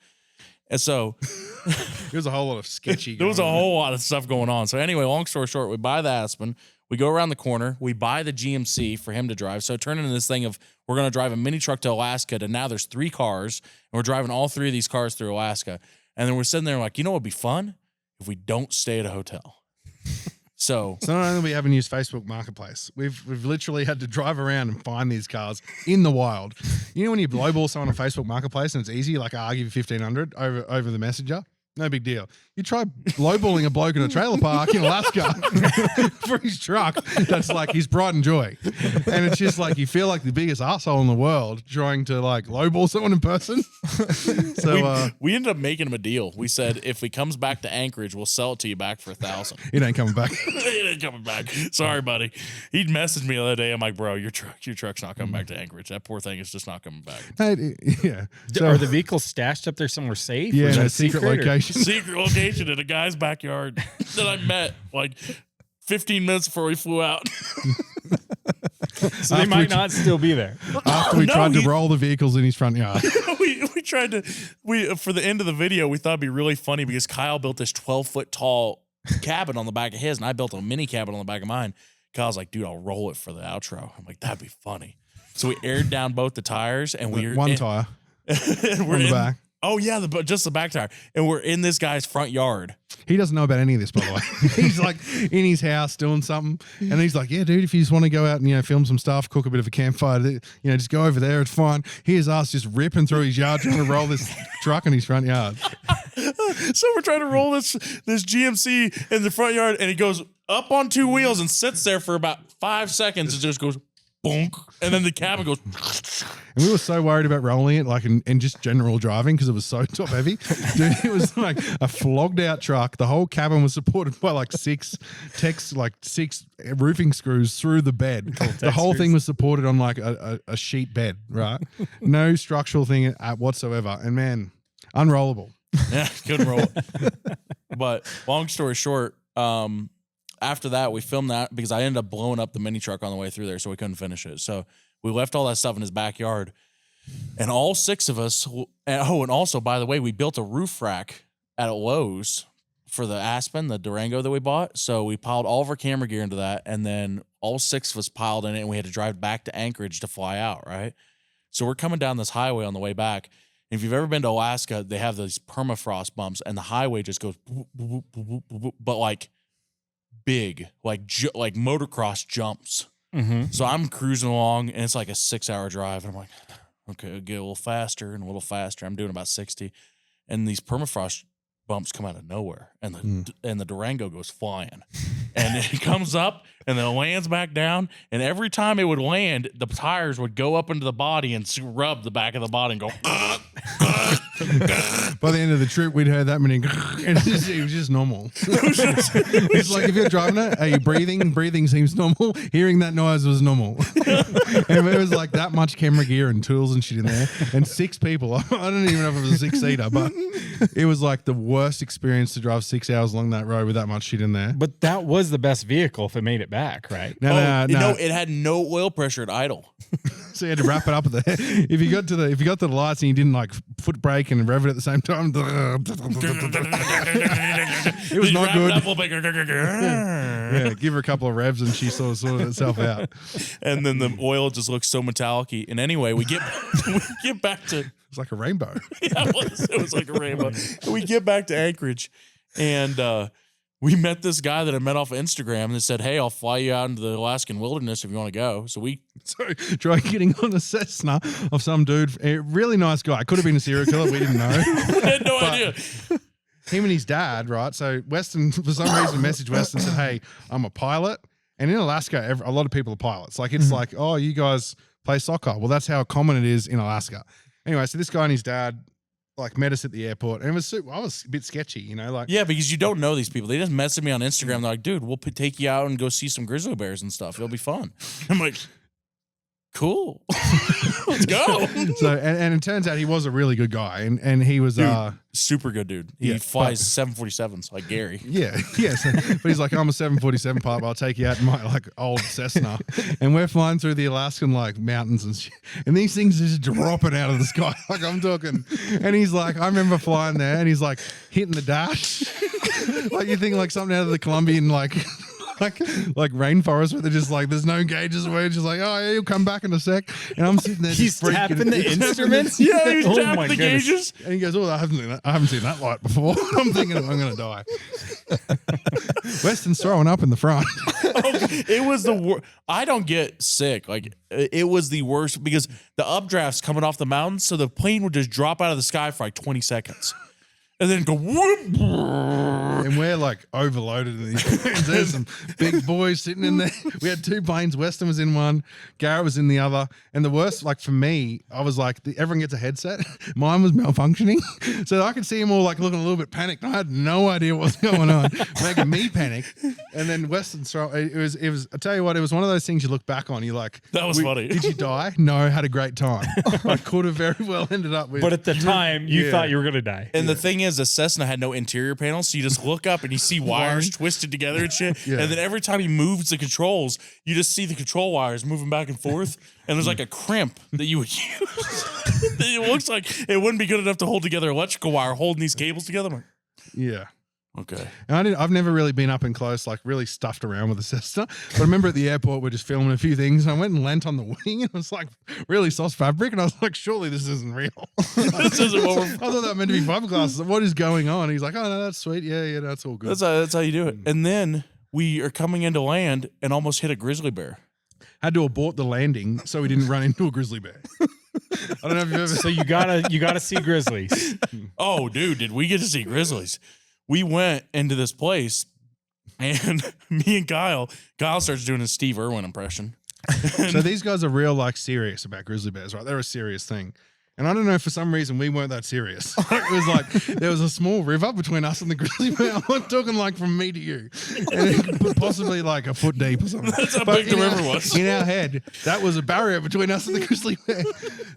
And so there was a whole lot of sketchy. There was a whole lot of stuff going on. So anyway, long story short, we buy the Aspen. We go around the corner. We buy the GMC for him to drive. So it turned into this thing of we're going to drive a mini truck to Alaska. To now there's 3 cars, and we're driving all 3 of these cars through Alaska. And then we're sitting there like, you know what would be fun? If we don't stay at a hotel. So not only we haven't used Facebook Marketplace, we've literally had to drive around and find these cars in the wild. You know when you lowball someone on Facebook Marketplace and it's easy, like I'll give you $1,500 over the messenger. No big deal. You try lowballing a bloke in a trailer park in Alaska for his truck. That's like his pride and joy. And it's just like you feel like the biggest asshole in the world trying to like lowball someone in person. So we ended up making him a deal. We said if he comes back to Anchorage, we'll sell it to you back for $1,000. It ain't coming back. It ain't coming back. Sorry, buddy. He'd messaged me the other day. I'm like, bro, your truck's not coming back to Anchorage. That poor thing is just not coming back. Yeah. So, are the vehicles stashed up there somewhere safe? Yeah, in a secret location. Secret location in a guy's backyard that I met like 15 minutes before we flew out. So they might not still be there. After we tried to roll the vehicles in his front yard. we tried to for the end of the video, we thought it'd be really funny because Kyle built this 12-foot tall cabin on the back of his, and I built a mini cabin on the back of mine. Kyle's like, dude, I'll roll it for the outro. I'm like, that'd be funny. So we aired down both the tires, and one tire and we're on the back. Oh yeah, just the back tire, and we're in this guy's front yard. He doesn't know about any of this, by the way. He's like in his house doing something, and he's like, "Yeah, dude, if you just want to go out and film some stuff, cook a bit of a campfire, just go over there. It's fine." Here's us just ripping through his yard trying to roll this truck in his front yard. So we're trying to roll this GMC in the front yard, and it goes up on two wheels and sits there for about 5 seconds. And just goes bonk, and then the cabin goes. And we were so worried about rolling it, like in just general driving, because it was so top heavy. Dude, it was like a flogged out truck. The whole cabin was supported by like six roofing screws through the bed. The whole thing was supported on like a sheet bed, right? No structural thing whatsoever. And man, unrollable. Yeah, couldn't roll it. But long story short, after that, we filmed that because I ended up blowing up the mini truck on the way through there, so we couldn't finish it. So we left all that stuff in his backyard, and all 6 of us. And also, by the way, we built a roof rack at Lowe's for the Aspen, the Durango that we bought. So we piled all of our camera gear into that, and then all 6 of us piled in it, and we had to drive back to Anchorage to fly out, right? So we're coming down this highway on the way back. And if you've ever been to Alaska, they have these permafrost bumps, and the highway just goes, boop, boop, boop, boop, boop, but like big, like motocross jumps. Mm-hmm. So I'm cruising along, and it's like a 6-hour drive. And I'm like, okay, I'll get a little faster and a little faster. I'm doing about 60. And these permafrost bumps come out of nowhere, and the Durango goes flying. And it comes up, and then it lands back down. And every time it would land, the tires would go up into the body and rub the back of the body and go. By the end of the trip, we'd heard that many, and it was just normal. It's like if you're driving it, are you breathing? Breathing seems normal. Hearing that noise was normal. And it was like that much camera gear and tools and shit in there, and 6 people. I don't even know if it was a 6-seater, but it was like the worst experience to drive 6 hours along that road with that much shit in there. But that was the best vehicle if it made it back, right? No, it had no oil pressure at idle. So you had to wrap it up there. If you got to the lights and you didn't like foot brake and rev it at the same time, it was not good. Yeah, give her a couple of revs and she sort of sorted itself out. And then the oil just looks so metallic-y. And anyway, we get back to it's like a rainbow. Yeah, it was like a rainbow. And we get back to Anchorage, and we met this guy that I met off Instagram that said, "Hey, I'll fly you out into the Alaskan wilderness if you want to go." So try getting on a Cessna of some dude, a really nice guy. Could have been a serial killer. We didn't know. We had no idea. Him and his dad, right? So Westin, for some reason, messaged Westin and said, "Hey, I'm a pilot." And in Alaska, a lot of people are pilots. Like it's like, oh, you guys play soccer. Well, that's how common it is in Alaska. Anyway, so this guy and his dad like met us at the airport, and I was a bit sketchy, like yeah, because you don't know these people. They just messaged me on Instagram. They're like, "Dude, we'll take you out and go see some grizzly bears and stuff. It'll be fun." I'm like, "Cool, let's go." So and it turns out he was a really good guy, and he was super good dude. He flies 747s like Gary. Yeah. So, but he's like, I'm a 747 pilot, but I'll take you out in my like old Cessna, and we're flying through the Alaskan like mountains and shit, and these things are just dropping out of the sky. Like I'm talking, and he's like, I remember flying there, and he's like hitting the dash, like you think like something out of the Colombian like rainforest where they're just like there's no gauges where it's just like, oh yeah, you'll come back in a sec, and I'm sitting there he's just tapping the instruments. Yeah, he's tapping the gauges, and he goes, oh, I haven't seen that light before. I'm thinking I'm gonna die. Weston's throwing up in the front. It was the worst. I don't get sick. Like it was the worst because the updrafts coming off the mountains, so the plane would just drop out of the sky for like 20 seconds. And then go whoop. And we're like overloaded in these planes. There's some big boys sitting in there. We had 2 planes. Weston was in one, Garrett was in the other. And the worst, like for me, I was like, everyone gets a headset. Mine was malfunctioning. So I could see them all like looking a little bit panicked. I had no idea what was going on, making me panic. And then Weston, it was, I tell you what, it was one of those things you look back on. You're like, that was funny. Did you die? No, had a great time. I could have very well ended up with. But at the time, you thought you were going to die. And the thing is, the Cessna had no interior panels, so you just look up and you see wires twisted together and shit. Yeah. And then every time he moves the controls, you just see the control wires moving back and forth. And there's like a crimp that you would use. It looks like it wouldn't be good enough to hold together electrical wire holding these cables together. I'm like, Yeah. okay. And I've never really been up and close, like really stuffed around with the Cessna. But I remember at the airport, we're just filming a few things. And I went and leant on the wing and it was like really soft fabric. And I was like, surely this isn't real. This isn't what we're. I thought that meant to be fiberglass. Like, what is going on? He's like, oh, no, that's sweet. Yeah, that's all good. That's how you do it. And then we are coming into land and almost hit a grizzly bear. Had to abort the landing so we didn't run into a grizzly bear. I don't know if you've ever. So you gotta see grizzlies. Oh, dude, did we get to see grizzlies? We went into this place, and me and Kyle starts doing a Steve Irwin impression. So these guys are real, like, serious about grizzly bears, right? They're a serious thing. And I don't know, for some reason, we weren't that serious. It was like, there was a small river between us and the grizzly bear. I'm talking like from me to you. And possibly like a foot deep or something. That's how big the river was. In our head, that was a barrier between us and the grizzly bear.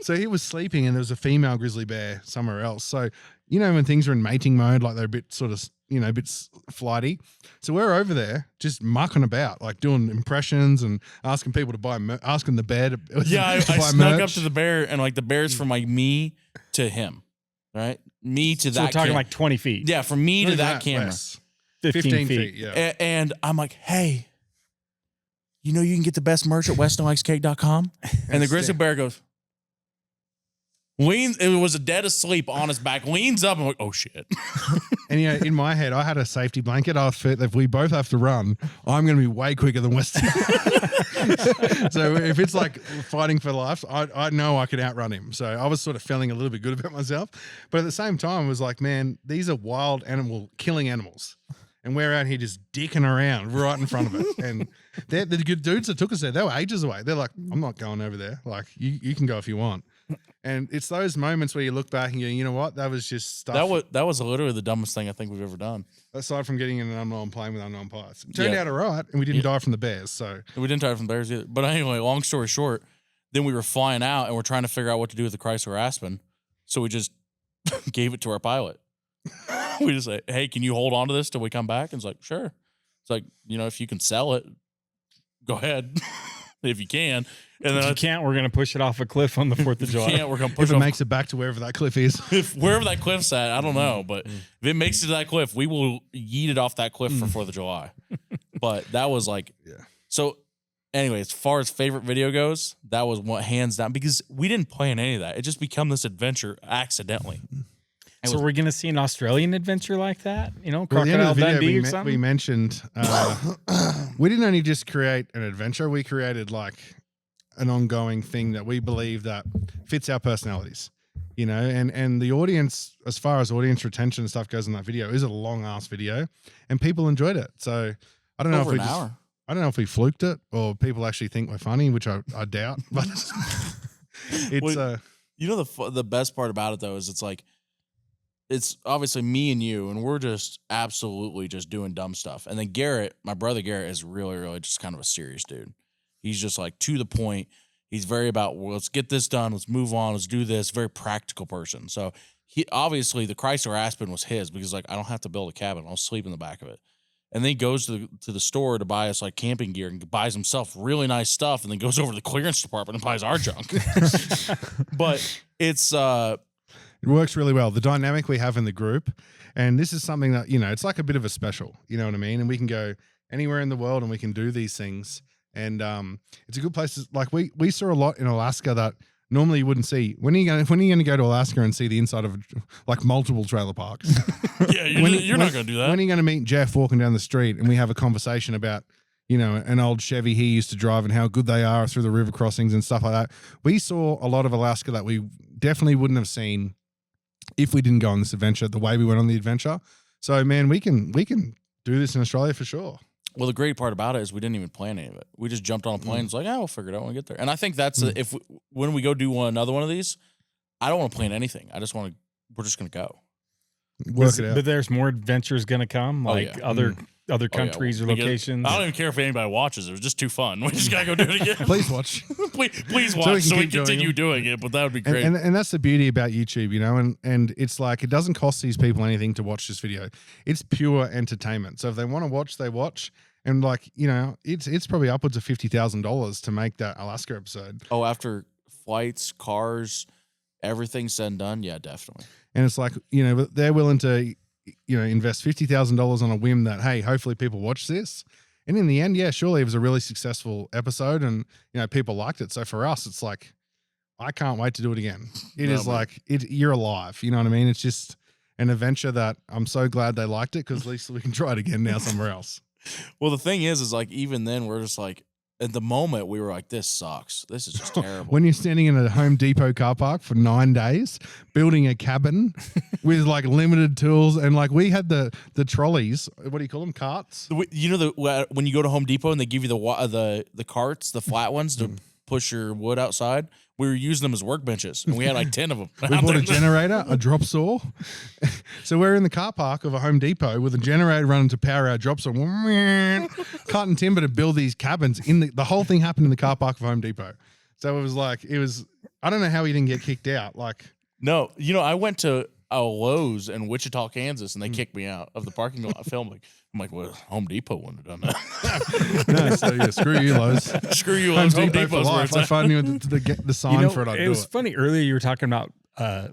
So he was sleeping and there was a female grizzly bear somewhere else. So, you know, when things are in mating mode, like they're a bit sort of, you know, a bit flighty. So we're over there just mucking about, like doing impressions and asking people to buy, asking the bear to Yeah, I buy snuck merch. up to the bear, and like the bear's from like me to him, right? Me to So we're that. talking like 20 feet. yeah, from me Not to even that camera. less. 15 feet. Yeah. And I'm like, hey, you know you can get the best merch at westonlikescake.com? And the grizzly bear goes, it was a dead asleep on his back, leans up, and I'm like, oh shit. And you know, in my head, I had a safety blanket. I thought if we both have to run, I'm going to be way quicker than Weston. So if it's like fighting for life, I know I could outrun him. So I was sort of feeling a little bit good about myself. But at the same time, it was like, man, these are wild killing animals. And we're out here just dicking around right in front of it. And the good dudes that took us there, they were ages away. They're like, I'm not going over there. Like, you can go if you want. And it's those moments where you look back and you know what? That was just stuff. That was literally the dumbest thing I think we've ever done. Aside from getting in an unknown plane with unknown pilots. It turned Yeah. out all right, and we didn't die from the bears. So We didn't die from bears either. But anyway, long story short, then we were flying out and we're trying to figure out what to do with the Chrysler Aspen. So we just gave it to our pilot. We just say, hey, can you hold on to this till we come back? And it's like, sure. It's like, you know, if you can sell it, go ahead. If you can. And then If you can't, we're gonna push it off a cliff on the 4th of if you July. can't, we're going to push if it off. makes it back to wherever that cliff is. If wherever that cliff's at, I don't know. But if it makes it to that cliff, we will yeet it off that cliff for 4th of July. But that was like, Yeah. So anyway, as far as favorite video goes, that was what hands down, because we didn't plan any of that. It just become this adventure accidentally. So we're gonna see an Australian adventure like that? You know, Well, at the end Crocodile of the video, Dundee or we something? mentioned we didn't only just create an adventure, we created like an ongoing thing that we believe that fits our personalities. You know, and the audience, as far as audience retention and stuff goes in that video, is a long ass video, and people enjoyed it. So I don't know Over if we an just, hour. I don't know if we fluked it or people actually think we're funny, which I doubt. But it's Well, You know, the best part about it, though, is it's like, it's obviously me and you, and we're just absolutely just doing dumb stuff. And then Garrett, my brother Garrett, is really, really just kind of a serious dude. He's just like to the point. He's very about, well, let's get this done. Let's move on. Let's do this. Very practical person. So he obviously the Chrysler Aspen was his because like I don't have to build a cabin. I'll sleep in the back of it. And then he goes to the store to buy us like camping gear and buys himself really nice stuff, and then goes over to the clearance department and buys our junk. But it's it works really well. The dynamic we have in the group, and this is something that, you know, it's like a bit of a special, you know what I mean? And we can go anywhere in the world and we can do these things. And it's a good place to, like we saw a lot in Alaska that normally you wouldn't see. When are you going to go to Alaska and see the inside of like multiple trailer parks? yeah, you're not going to do that. When are you going to meet Jeff walking down the street and we have a conversation about, you know, an old Chevy he used to drive and how good they are through the river crossings and stuff like that? We saw a lot of Alaska that we definitely wouldn't have seen if we didn't go on this adventure the way we went on the adventure. So, man, we can do this in Australia for sure. Well, the great part about it is we didn't even plan any of it. We just jumped on a plane. It's like, we'll figure it out when we get there. And I think that's when we go do another one of these, I don't want to plan anything. I just we're just going to go. Work it out. But there's more adventures gonna come, like yeah. other other Oh, yeah, countries or we get- locations? I don't even care if anybody watches. It was just too fun. We just gotta go do it again. Please watch. please watch so we continue doing it. But that would be great. And that's the beauty about YouTube, you know, and it's like it doesn't cost these people anything to watch this video. It's pure entertainment. So if they want to watch, they watch. And like, you know, it's probably upwards of $50,000 to make that Alaska episode. Oh, after flights, cars, everything said and done, yeah, definitely. And it's like, you know, they're willing to, you know, invest $50,000 on a whim that, hey, hopefully people watch this. And in the end, yeah, surely it was a really successful episode and, you know, people liked it. So for us, it's like, I can't wait to do it again. It is like, you're alive. You know what I mean? It's just an adventure that I'm so glad they liked it because at least we can try it again now somewhere else. Well, the thing is like, even then we're just like, at the moment we were like, this sucks. This is just terrible. When you're standing in a Home Depot car park for 9 days, building a cabin with like limited tools, and like we had the trolleys. What do you call them? Carts. You know when you go to Home Depot and they give you the carts, the flat ones to push your wood outside. We were using them as workbenches, and we had like 10 of them. We bought a generator, a drop saw. So we're in the car park of a Home Depot with a generator running to power our drop saw, cutting timber to build these cabins. The whole thing happened in the car park of Home Depot. So it was. I don't know how he didn't get kicked out. Like, no, you know, I went to a Lowe's in Wichita, Kansas, and they kicked me out of the parking lot filming. I'm like, well, Home Depot wouldn't have done that. no, so yeah, screw you, Lowe's. Screw you, Lowe's. Home Depot for Depot's where life. it's I at. find you the sign You know, for it. I'd it do was it. funny earlier. You were talking about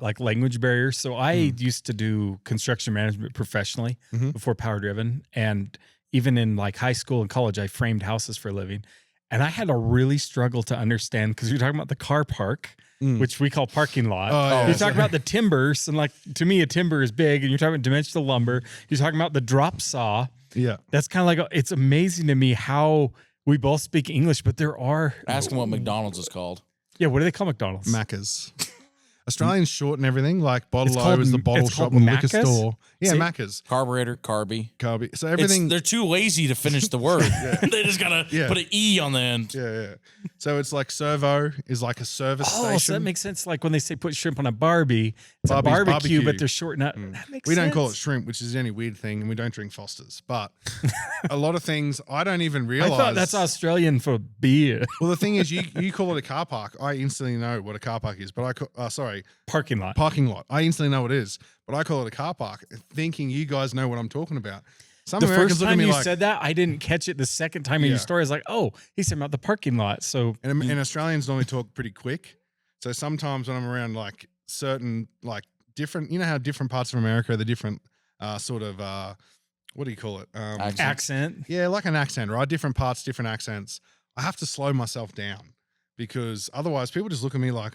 like language barriers. So I used to do construction management professionally before Power Driven, and even in like high school and college, I framed houses for a living, and I had to really struggle to understand because you're talking about the car park, which we call parking lot. Oh, yeah. You're talking about the timbers, and like to me, a timber is big, and you're talking about dimensional lumber. You're talking about the drop saw. Yeah. That's kind of like it's amazing to me how we both speak English, but there are. Ask them what McDonald's is called. Yeah, what do they call McDonald's? Macca's. Australians short and everything. Like Bottle O called- is the bottle it's shop called and liquor Macca's? store. Yeah, See? Macca's. Carburetor, carby. Carby. So everything. They're too lazy to finish the word. They just gotta put an E on the end. Yeah. So it's like servo is like a service station. So that makes sense. Like when they say put shrimp on a Barbie, it's Barbie's a barbecue, barbecue. but they're shortening up. That makes We sense. don't call it shrimp, which is any weird thing, and we don't drink Fosters. But a lot of things I don't even I realize. thought that's Australian for beer. Well, the thing is, you call it a car park. I instantly know what a car park is, but Parking lot. parking lot. I instantly know what it is, but I call it a car park, thinking you guys know what I'm talking about. Some The Americans first look at time me you like, said that, I didn't catch it. The second time in Yeah. your story, I was like, oh, he's talking about the parking lot. So and Australians normally talk pretty quick. So sometimes when I'm around like certain like different, you know how different parts of America, the different sort of what do you call it? accent. Yeah, like an accent, right? Different parts, different accents. I have to slow myself down because otherwise people just look at me like,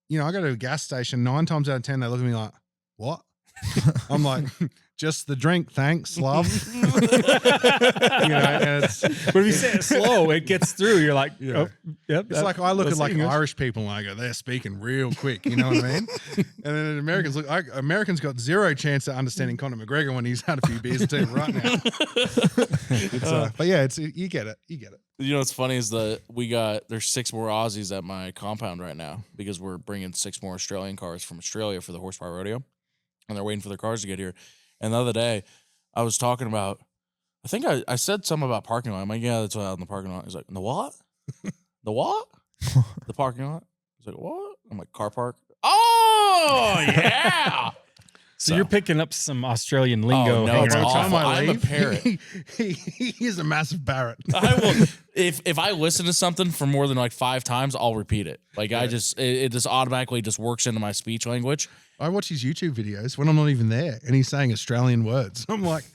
you know, I go to a gas station 9 times out of 10, they look at me like, what? I'm like, just the drink, thanks, love. You know, and it's, But if you say it slow, it gets through. You're like, Yeah. oh, yep. it's like I look that's at like English. Irish people and I go, they're speaking real quick. You know what I mean? And then Americans Americans got zero chance of understanding Conor McGregor when he's had a few beers. I'll tell you right now. But yeah, you get it. You get it. You know what's funny is there's 6 more Aussies at my compound right now because we're bringing 6 more Australian cars from Australia for the horsepower rodeo, and they're waiting for their cars to get here. And the other day, I was talking about, I think I said something about parking lot. I'm like, yeah, that's out in the parking lot. He's like, the what? The what? The parking lot? He's like, what? I'm like, car park. Oh yeah. So you're picking up some Australian lingo. Oh, no, hanging it's around. awful. I'm a leave, parrot. He's a massive parrot. I will if I listen to something for more than like 5 times, I'll repeat it. Like it just automatically just works into my speech language. I watch his YouTube videos when I'm not even there, and he's saying Australian words. I'm like,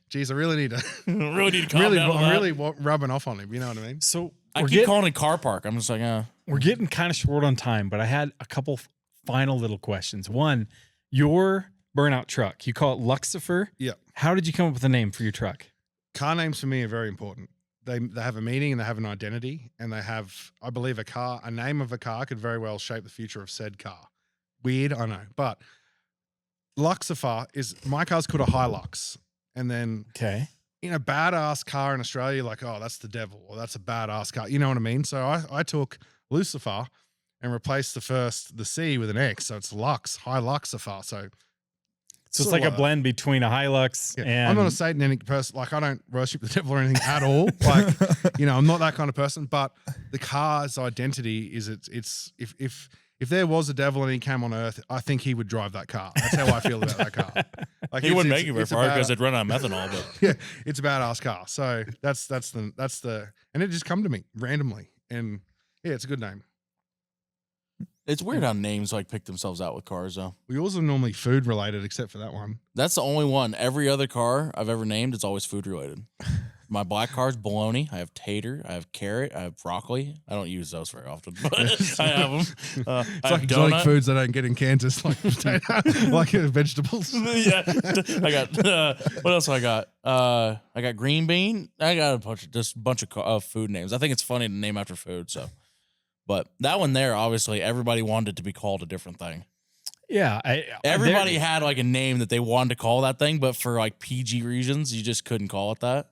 geez, I really need to. Really need to calm down on I'm that. really rubbing off on him. You know what I mean? So I we're keep calling it car park. I'm just like, we're getting kind of short on time, but I had a couple final little questions. One, your burnout truck, you call it Luxifer. Yeah. How did you come up with a name for your truck? Car names for me are very important. They have a meaning and they have an identity, and they have, I believe, a name of a car could very well shape the future of said car. Weird, I know, but Luxifer is my car's called a Hilux, and then Okay. in a badass car in Australia, like, oh, that's the devil, or that's a badass car. You know what I mean? So I took Lucifer and replaced the C with an X, so it's Lux, High Luxifer. So So it's Sort like of a that. blend between a Hilux Yeah. and I'm not a satanic person. Like, I don't worship the devil or anything at all. Like, I'm not that kind of person. But the car's identity is it's if there was a devil and he came on Earth, I think he would drive that car. That's how I feel about that car. Like, He wouldn't make it very far about- because they'd run out of methanol. But yeah, it's a badass car. So that's the and it just come to me randomly, and yeah, it's a good name. it's weird how names like pick themselves out with cars, though. We also normally food related, except for that one. That's the only one. Every other car I've ever named, it's always food related. My black car's bologna. I have tater. I have carrot. I have broccoli. I don't use those very often, but I have them. It's I like have exotic donut. foods I don't get in Kansas, like potato, like vegetables. Yeah, I got. What else I got? I got green bean. I got a bunch of food names. I think it's funny to name after food. So, but that one there, obviously, everybody wanted it to be called a different thing. yeah, Everybody had like a name that they wanted to call that thing, but for like PG reasons, you just couldn't call it that.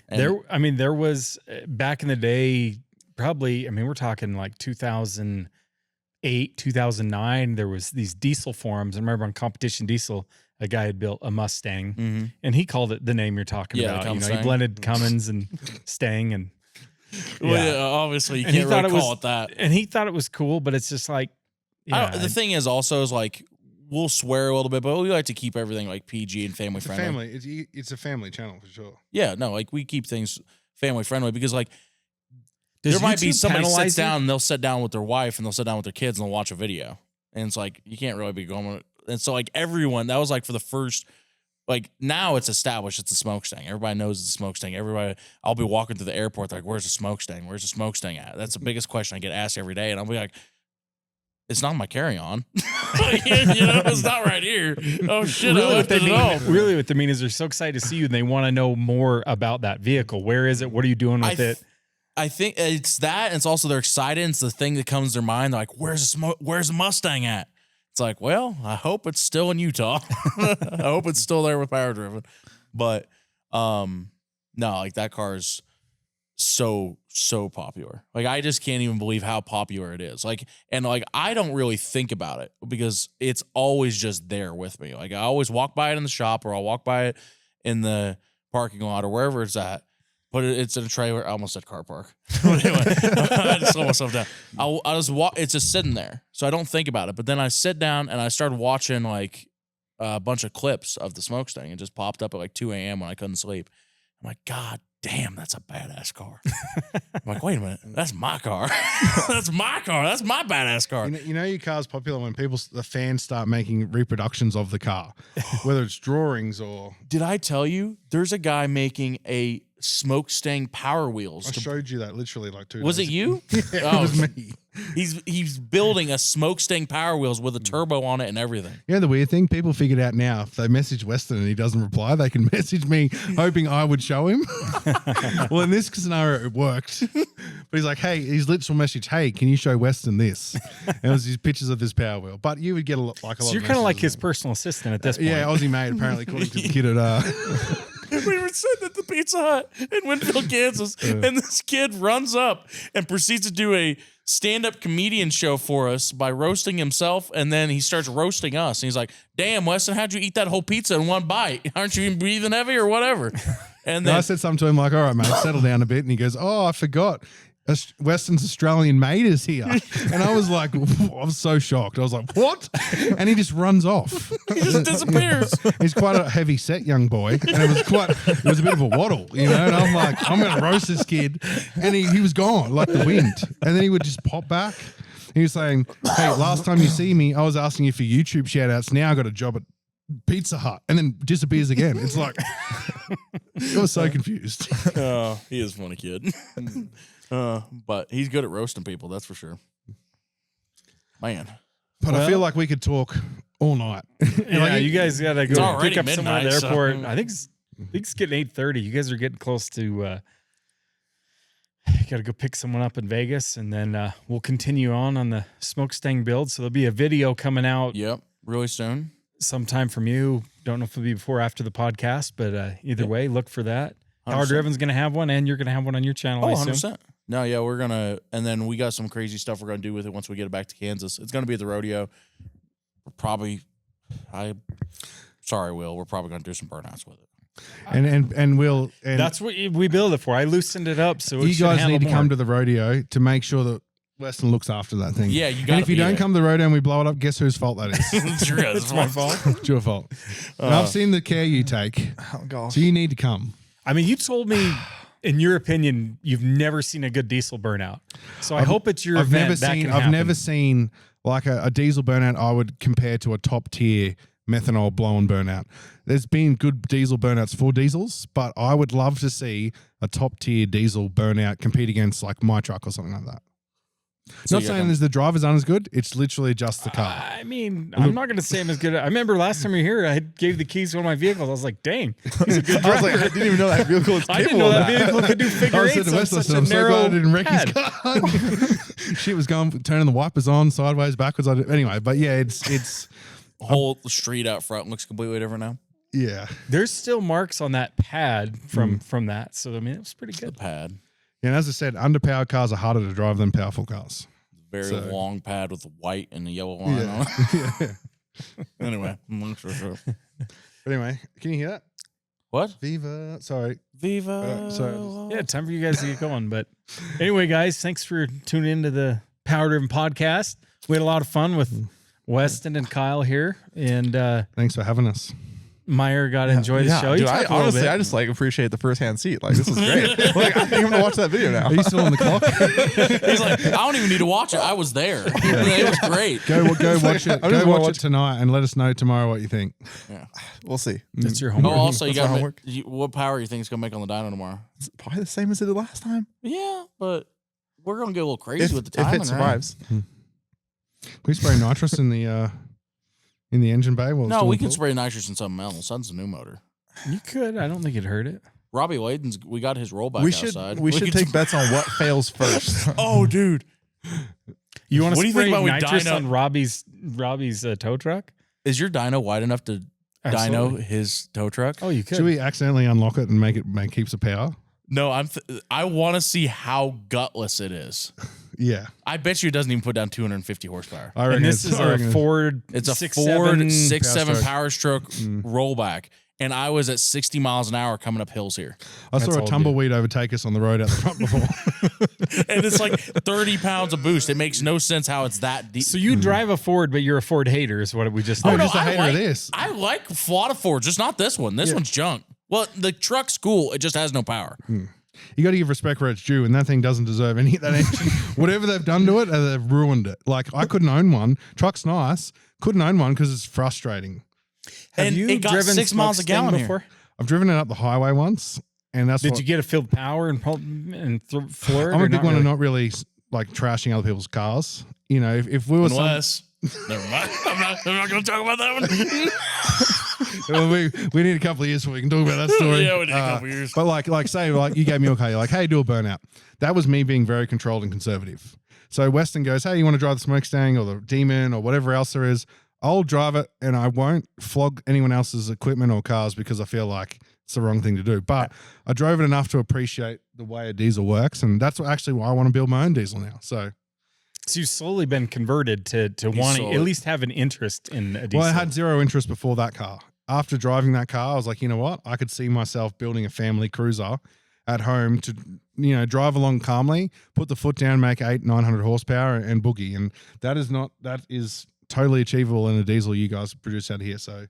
And there was back in the day, probably. I mean, we're talking like 2008, 2009. There was these diesel forums. I remember on Competition Diesel, a guy had built a Mustang, Mhm. and he called it the name you're talking Yeah, the about. He Mustang. blended Cummins and Stang, and Well, yeah, obviously, you And he can't thought really it call was- it that. and he thought it was cool, but it's just like, The thing is also is like we'll swear a little bit, but we like to keep everything like PG and family It's a friendly. family. It's a family channel for sure. Yeah, no, like we keep things family friendly because like Does there might be YouTube somebody penalize sits you? down and they'll sit down with their wife and they'll sit down with their kids and they'll watch a video, and it's like you can't really be going. And so like everyone that was like for the first. Like now it's established, it's a smokestack. Everybody knows it's a smokestack. Everybody, I'll be walking through the airport, like, where's the smokestack? Where's the smokestack at? That's the biggest question I get asked every day. And I'll be like, it's not my carry-on. It's not right here. Oh shit, I left it at all. Really, what they mean is they're so excited to see you and they want to know more about that vehicle. Where is it? What are you doing with it? I think it's that, and it's also they're excited. It's the thing that comes to their mind. They're like, where's the Mustang at? It's like, well, I hope it's still in Utah. I hope it's still there with power driven. But no, like that car's so popular. Like I just can't even believe how popular it is. Like, and like I don't really think about it because it's always just there with me. Like I always walk by it in the shop or I'll walk by it in the parking lot or wherever it's at. But it's in a trailer. I almost said car park. But anyway, I just slow myself down. I just walk. It's just sitting there, so I don't think about it. But then I sit down and I started watching like a bunch of clips of the smokestack. It just popped up at like 2 a.m. when I couldn't sleep. I'm like, God damn, that's a badass car. I'm like, wait a minute, that's my car. That's my car. That's my badass car. You know your car's popular when the fans start making reproductions of the car, whether it's drawings or. Did I tell you there's a guy making a smokestack Power Wheels? I showed you that literally like 2 Was days it you? Yeah, Oh. it was me. He's building a smokestack Power Wheels with a turbo on it and everything. Yeah, the weird thing, people figured out now if they message Westin and he doesn't reply, they can message me hoping I would show him. Well, in this scenario, it worked. But he's like, hey, his literal message, hey, can you show Westin this? And it was these pictures of this Power Wheel. But you would get a lot So of you're kind of like messages. his personal assistant at this point. Yeah, Aussie mate, apparently, according to the kid at We were sitting at the Pizza Hut in Winfield, Kansas, and this kid runs up and proceeds to do a stand-up comedian show for us by roasting himself, and then he starts roasting us. And he's like, damn, Weston, how'd you eat that whole pizza in one bite? Aren't you even breathing heavy or whatever? And And then I said something to him like, all right, mate, settle down a bit. And he goes, oh, I forgot. Weston's Australian mate is here. And I was like, I was so shocked. I was like, what? And he just runs off. he just disappears. He's quite a heavy set young boy. And it was a bit of a waddle, you know? And I'm like, I'm going to roast this kid. And he was gone like the wind. And then he would just pop back. He was saying, hey, last time you see me, I was asking you for YouTube shout outs. Now I got a job at Pizza Hut, and then disappears again. It's like, I was so confused. Oh, he is a funny kid. But he's good at roasting people, that's for sure. Man. But I feel like we could talk all night. Yeah, you guys got to It's go already pick up somewhere at the midnight, so- airport. I think it's getting 8:30. You guys are getting close to. Got to go pick someone up in Vegas, and then we'll continue on the smokestack build. So there'll be a video coming out Yep, really soon. sometime from you. Don't know if it'll be before or after the podcast, but either way, look for that. Power 100%. Driven's going to have one, and you're going to have one on your channel. Oh, I assume. 100%. No, yeah, we're going to, and then we got some crazy stuff we're going to do with it once we get it back to Kansas. It's going to be at the rodeo. Probably, sorry, Will, we're probably going to do some burnouts with it. And we'll and That's what we build it for. I loosened it up so it you should guys handle need to more. come to the rodeo to make sure that Westin looks after that thing. Yeah, you got. And if you don't come to the rodeo and we blow it up, guess whose fault that is? It's my fault. It's your fault. And I've seen the care you take, Oh gosh. so you need to come. I mean, you told me, in your opinion, you've never seen a good diesel burnout. So I hope it's your event that can I've happen. never seen like a diesel burnout I would compare to a top tier methanol blown burnout. There's been good diesel burnouts for diesels, but I would love to see a top tier diesel burnout compete against like my truck or something like that. So Not saying the drivers aren't as good. It's literally just the car. I mean, I'm not going to say I'm as good. I remember last time you were here, I gave the keys to one of my vehicles. I was like, dang, he's a good I was driver. like, I didn't even know that vehicle was I didn't capable know of that vehicle could do figure I eights said to on Weston, such a I'm so glad I narrow didn't wreck his pad. car. Shit was going, turning the wipers on sideways, backwards. Anyway, but yeah, it's whole street out front looks completely different now. yeah. There's still marks on that pad from that. So, I mean, it was pretty The good. pad, And as I said, underpowered cars are harder to drive than powerful cars. very So- long pad with a white and a yellow line on Yeah. it. yeah. Anyway, sure. But anyway, can you hear that? What? Viva. Sorry. Viva. So- Yeah, time for you guys to get going. But anyway, guys, thanks for tuning into the Power Driven podcast. We had a lot of fun with Weston and Kyle here, and Thanks for having us. Meyer got to enjoy the show. You Dude, talked a little honestly, bit. I just like appreciate the first hand seat. Like this is great. Like I think I'm gonna watch that video now. Are you still on the clock? He's like, I don't even need to watch it. I was there. It was great. Go watch it. I'm just Go gonna watch watch it tonight and let us know tomorrow what you think. We'll see. That's your Oh, homework. also, you That's my got homework. what power you think is gonna make on the dyno tomorrow? It's probably the same as it did last time. Yeah, but we're gonna get a little crazy If, with the timing. if it survives. Can we spray nitrous in the engine bay? while it's No, doing we can pull? spray nitrous in something else. That's a new motor. You could. I don't think it hurt it. Robbie Layden's. We got his rollback We should outside. we should could take bets on what fails first. Oh, dude. You want to What do you spray think about we nitrous dyno- on Robbie's tow truck? Is your dyno wide enough to Absolutely. dyno his tow truck? Oh, you could. Should we accidentally unlock it and make keeps the power? No, I want to see how gutless it is. Yeah, I bet you it doesn't even put down 250 horsepower. I reckon And this is I a reckon Ford. It's a 6.7 Ford 6.7 stroke. power stroke rollback, and I was at 60 miles an hour coming up hills here, I That's saw a all tumbleweed overtake us on the road out the front before. and it's like 30 pounds of boost. It makes no sense how it's that deep. So you drive a Ford, but you're a Ford hater, is what we just. Oh, learned. just a hater of this. I like a lot of Fords, just not this one. This one's junk. Well, the truck's cool. It just has no power. You got to give respect where it's due, and that thing doesn't deserve any of that engine. Whatever they've done to it, they've ruined it. Like I couldn't own one. Truck's nice. Couldn't own one because it's frustrating. Have And you it got driven 6 miles a Mustang gallon before? I've driven it up the highway once, and that's Did what you get a field power and floor? I'm a big one of not really like trashing other people's cars. You know, if we were some, Unless, never mind. I'm not going to talk about that one. well, we need a couple of years before we can talk about that story. Yeah, we need a couple of years. But like say like you gave me your car, you're like, hey, do a burnout. That was me being very controlled and conservative. So Weston goes, hey, you want to drive the Smokestack or the Demon or whatever else there is? I'll drive it and I won't flog anyone else's equipment or cars because I feel like it's the wrong thing to do. But I drove it enough to appreciate the way a diesel works, and that's actually why I want to build my own diesel now. So you've slowly been converted to wanting sold at it. least have an interest in a diesel. well, I had zero interest before that car. After driving that car, I was like, you know what? I could see myself building a family cruiser at home to, drive along calmly, put the foot down, make 900 horsepower and boogie. And that is totally achievable in a diesel you guys produce out here. So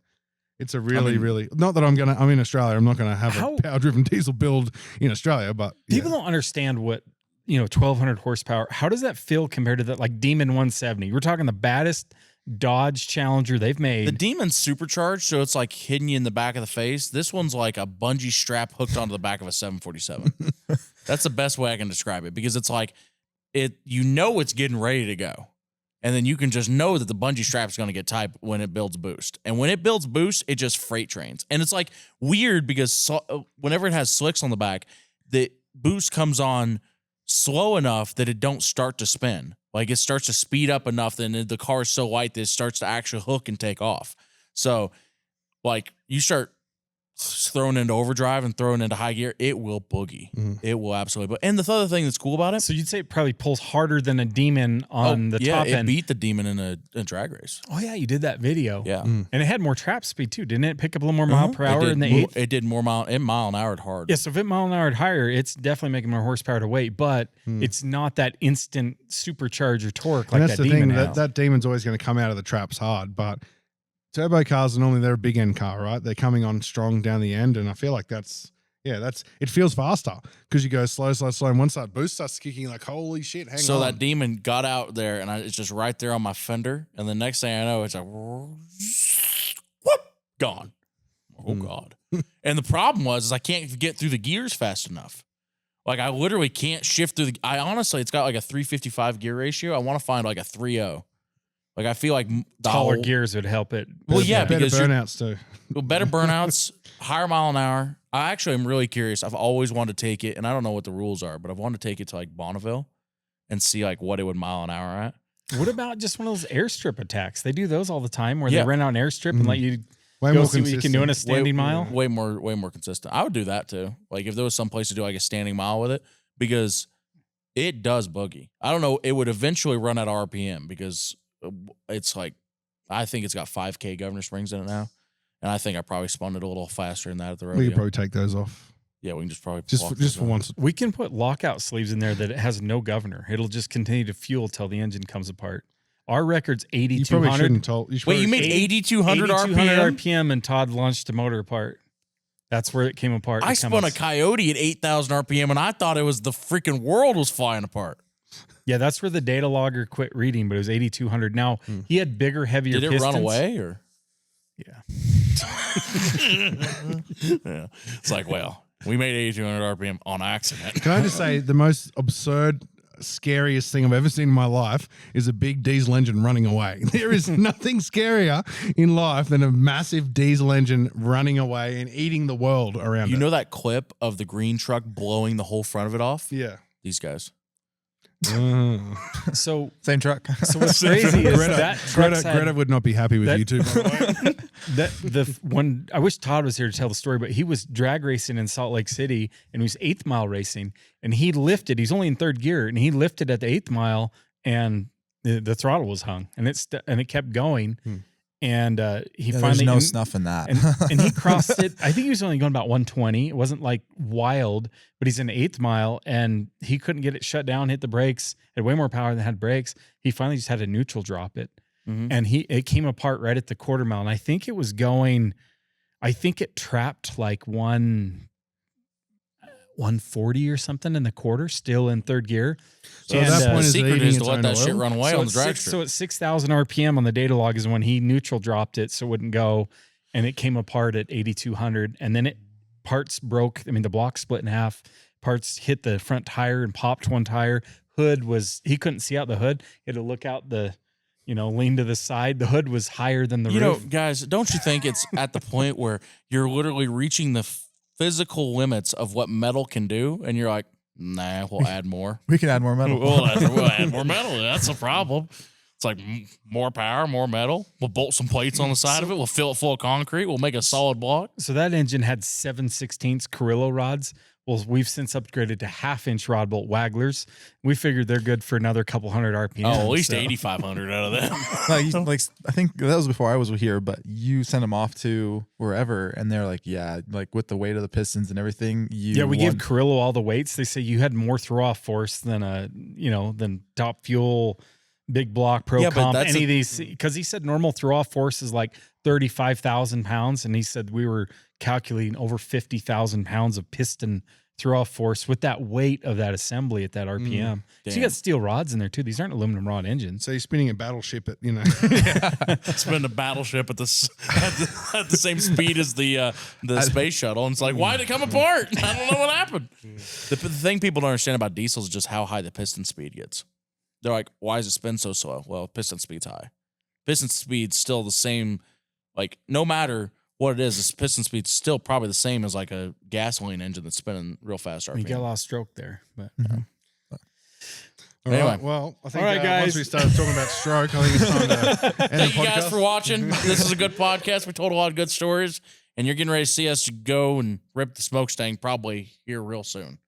it's a really, not that I'm in Australia. I'm not going to have a power driven diesel build in Australia, but People don't understand what 1,200 horsepower. How does that feel compared to that like Demon 170? We're talking the baddest Dodge Challenger they've made. The Demon's supercharged, so it's like hitting you in the back of the face. This one's like a bungee strap hooked onto the back of a 747. That's the best way I can describe it, because it's like it's getting ready to go. And then you can just know that the bungee strap is going to get tight when it builds boost. And when it builds boost, it just freight trains. And it's like weird because whenever it has slicks on the back, the boost comes on slow enough that it don't start to spin. Like it starts to speed up enough that the car is so light that it starts to actually hook and take off. So like you start thrown into overdrive and thrown into high gear, it will boogie. It will absolutely. And the other thing that's cool about it, So you'd say it probably pulls harder than a Demon on the top it end. beat the Demon in a drag race. Oh yeah, you did that video. Yeah, And it had more trap speed too, didn't it? Pick up a little more mile per hour in the eighth. It did more mile an hour hard. Yeah, so if it mile an hour higher, it's definitely making more horsepower to weight, but it's not that instant supercharger torque like and that's that the Demon thing, has. that Demon's always going to come out of the traps hard, but turbo cars are normally they're a big end car, right? They're coming on strong down the end, and I feel like it feels faster because you go slow, and once that boost starts kicking, you're like, holy shit, hang on. So that Demon got out there, and it's just right there on my fender, and the next thing I know, it's like, whoop, gone. Oh God! And the problem was I can't get through the gears fast enough. Like I literally can't shift through I honestly, it's got like a 355 gear ratio. I want to find like a 3.0. Like I feel like the taller gears would help it. Well, yeah, better because burnouts too. better burnouts, higher mile an hour. I actually am really curious. I've always wanted to take it, and I don't know what the rules are, but I've wanted to take it to like Bonneville and see like what it would mile an hour at. What about just one of those airstrip attacks? They do those all the time where Yeah. they rent out an airstrip and let you Way go more see what you can do in a consistent. standing mile. Way more consistent. I would do that too. Like if there was some place to do like a standing mile with it, because it does boogie. I don't know. It would eventually run out of RPM because it's like, I think it's got 5K governor springs in it now. And I think I probably spun it a little faster than that at the rodeo. We could probably take those off. Yeah, we can just probably Just walk for, just those for out. once. We can put lockout sleeves in there that it has no governor. It'll just continue to fuel till the engine comes apart. Our record's You probably 8,200. shouldn't tell. You should Wait, you probably- mean 8,200 8,200 RPM? RPM and Todd launched the motor apart. That's where it came apart. I The spun a Cummins. Coyote at 8,000 RPM, and I thought it was the freaking world was flying apart. Yeah, that's where the data logger quit reading, but it was 8,200. Now, he had bigger, heavier Did it pistons. run away or? Yeah. Yeah. It's like, well, we made 8,200 RPM on accident. Can I just say the most absurd, scariest thing I've ever seen in my life is a big diesel engine running away. There is nothing scarier in life than a massive diesel engine running away and eating the world around You it. know that clip of the green truck blowing the whole front of it off? Yeah. These guys. So, Same truck. so what's crazy is that truck's had- Greta would not be happy with that- you two, by the way. that the one I wish Todd was here to tell the story, but he was drag racing in Salt Lake City and he was 8th mile racing and he lifted. He's only in 3rd gear and he lifted at the 8th mile and the throttle was hung and it kept going. And he There's finally no snuff in that. and he crossed it. I think he was only going about 120. It wasn't like wild, but he's in the 8th mile and he couldn't get it shut down, hit the brakes, had way more power than had brakes. He finally just had to neutral drop it. And it came apart right at the quarter mile. And I think it was going, I think it trapped like 140 or something in the quarter, still in 3rd gear. So at and, that point, the is it secret eating is to its let own that shit oil? run away So on the at drag so strip. at 6,000 RPM on the data log is when he neutral dropped it so it wouldn't go. And it came apart at 8,200. And then parts broke. I mean, the block split in half. Parts hit the front tire and popped one tire. Hood was, he couldn't see out the hood. He had to look out lean to the side. The hood was higher than the You know, roof. guys, don't you think it's at the point where you're literally reaching the physical limits of what metal can do? And you're like, nah, we'll add more. We can add more metal. We'll add more metal. That's a problem. It's like more power, more metal. We'll bolt some plates on the side of it. We'll fill it full of concrete. We'll make a solid block. So that engine had 7/16 Carrillo rods. Well, we've since upgraded to 1/2-inch rod bolt wagglers. We figured they're good for another couple hundred RPM. Oh, at least so. 8,500 out of them. like I think that was before I was here, but you sent them off to wherever, and they're like, yeah, like with the weight of the pistons and everything. Yeah, we gave Carrillo all the weights. They say you had more throw-off force than than Top Fuel, Big Block, Pro Yeah, but Comp, that's any of these. Because he said normal throw-off force is like 35,000 pounds, and he said we were calculating over 50,000 pounds of piston throw-off force with that weight of that assembly at that RPM. So you damn. got steel rods in there too. These aren't aluminum rod engines. So you're spinning a battleship at, Spin a battleship at the same speed as the space shuttle. And it's like, why did it come apart? I don't know what happened. The thing people don't understand about diesels is just how high the piston speed gets. They're like, why does it spin so slow? Well, piston speed's high. Piston speed's still the same. Like, no matter what it is, this piston speed's still probably the same as like a gasoline engine that's spinning real fast RPM. You got a lot of stroke there, but All Anyway. right. Well, I think All right, guys. once we started talking about stroke, I think it's time to end the Thank you guys podcast. for watching. This is a good podcast. We told a lot of good stories. and you're getting ready to see us go and rip the smokestack probably here real soon.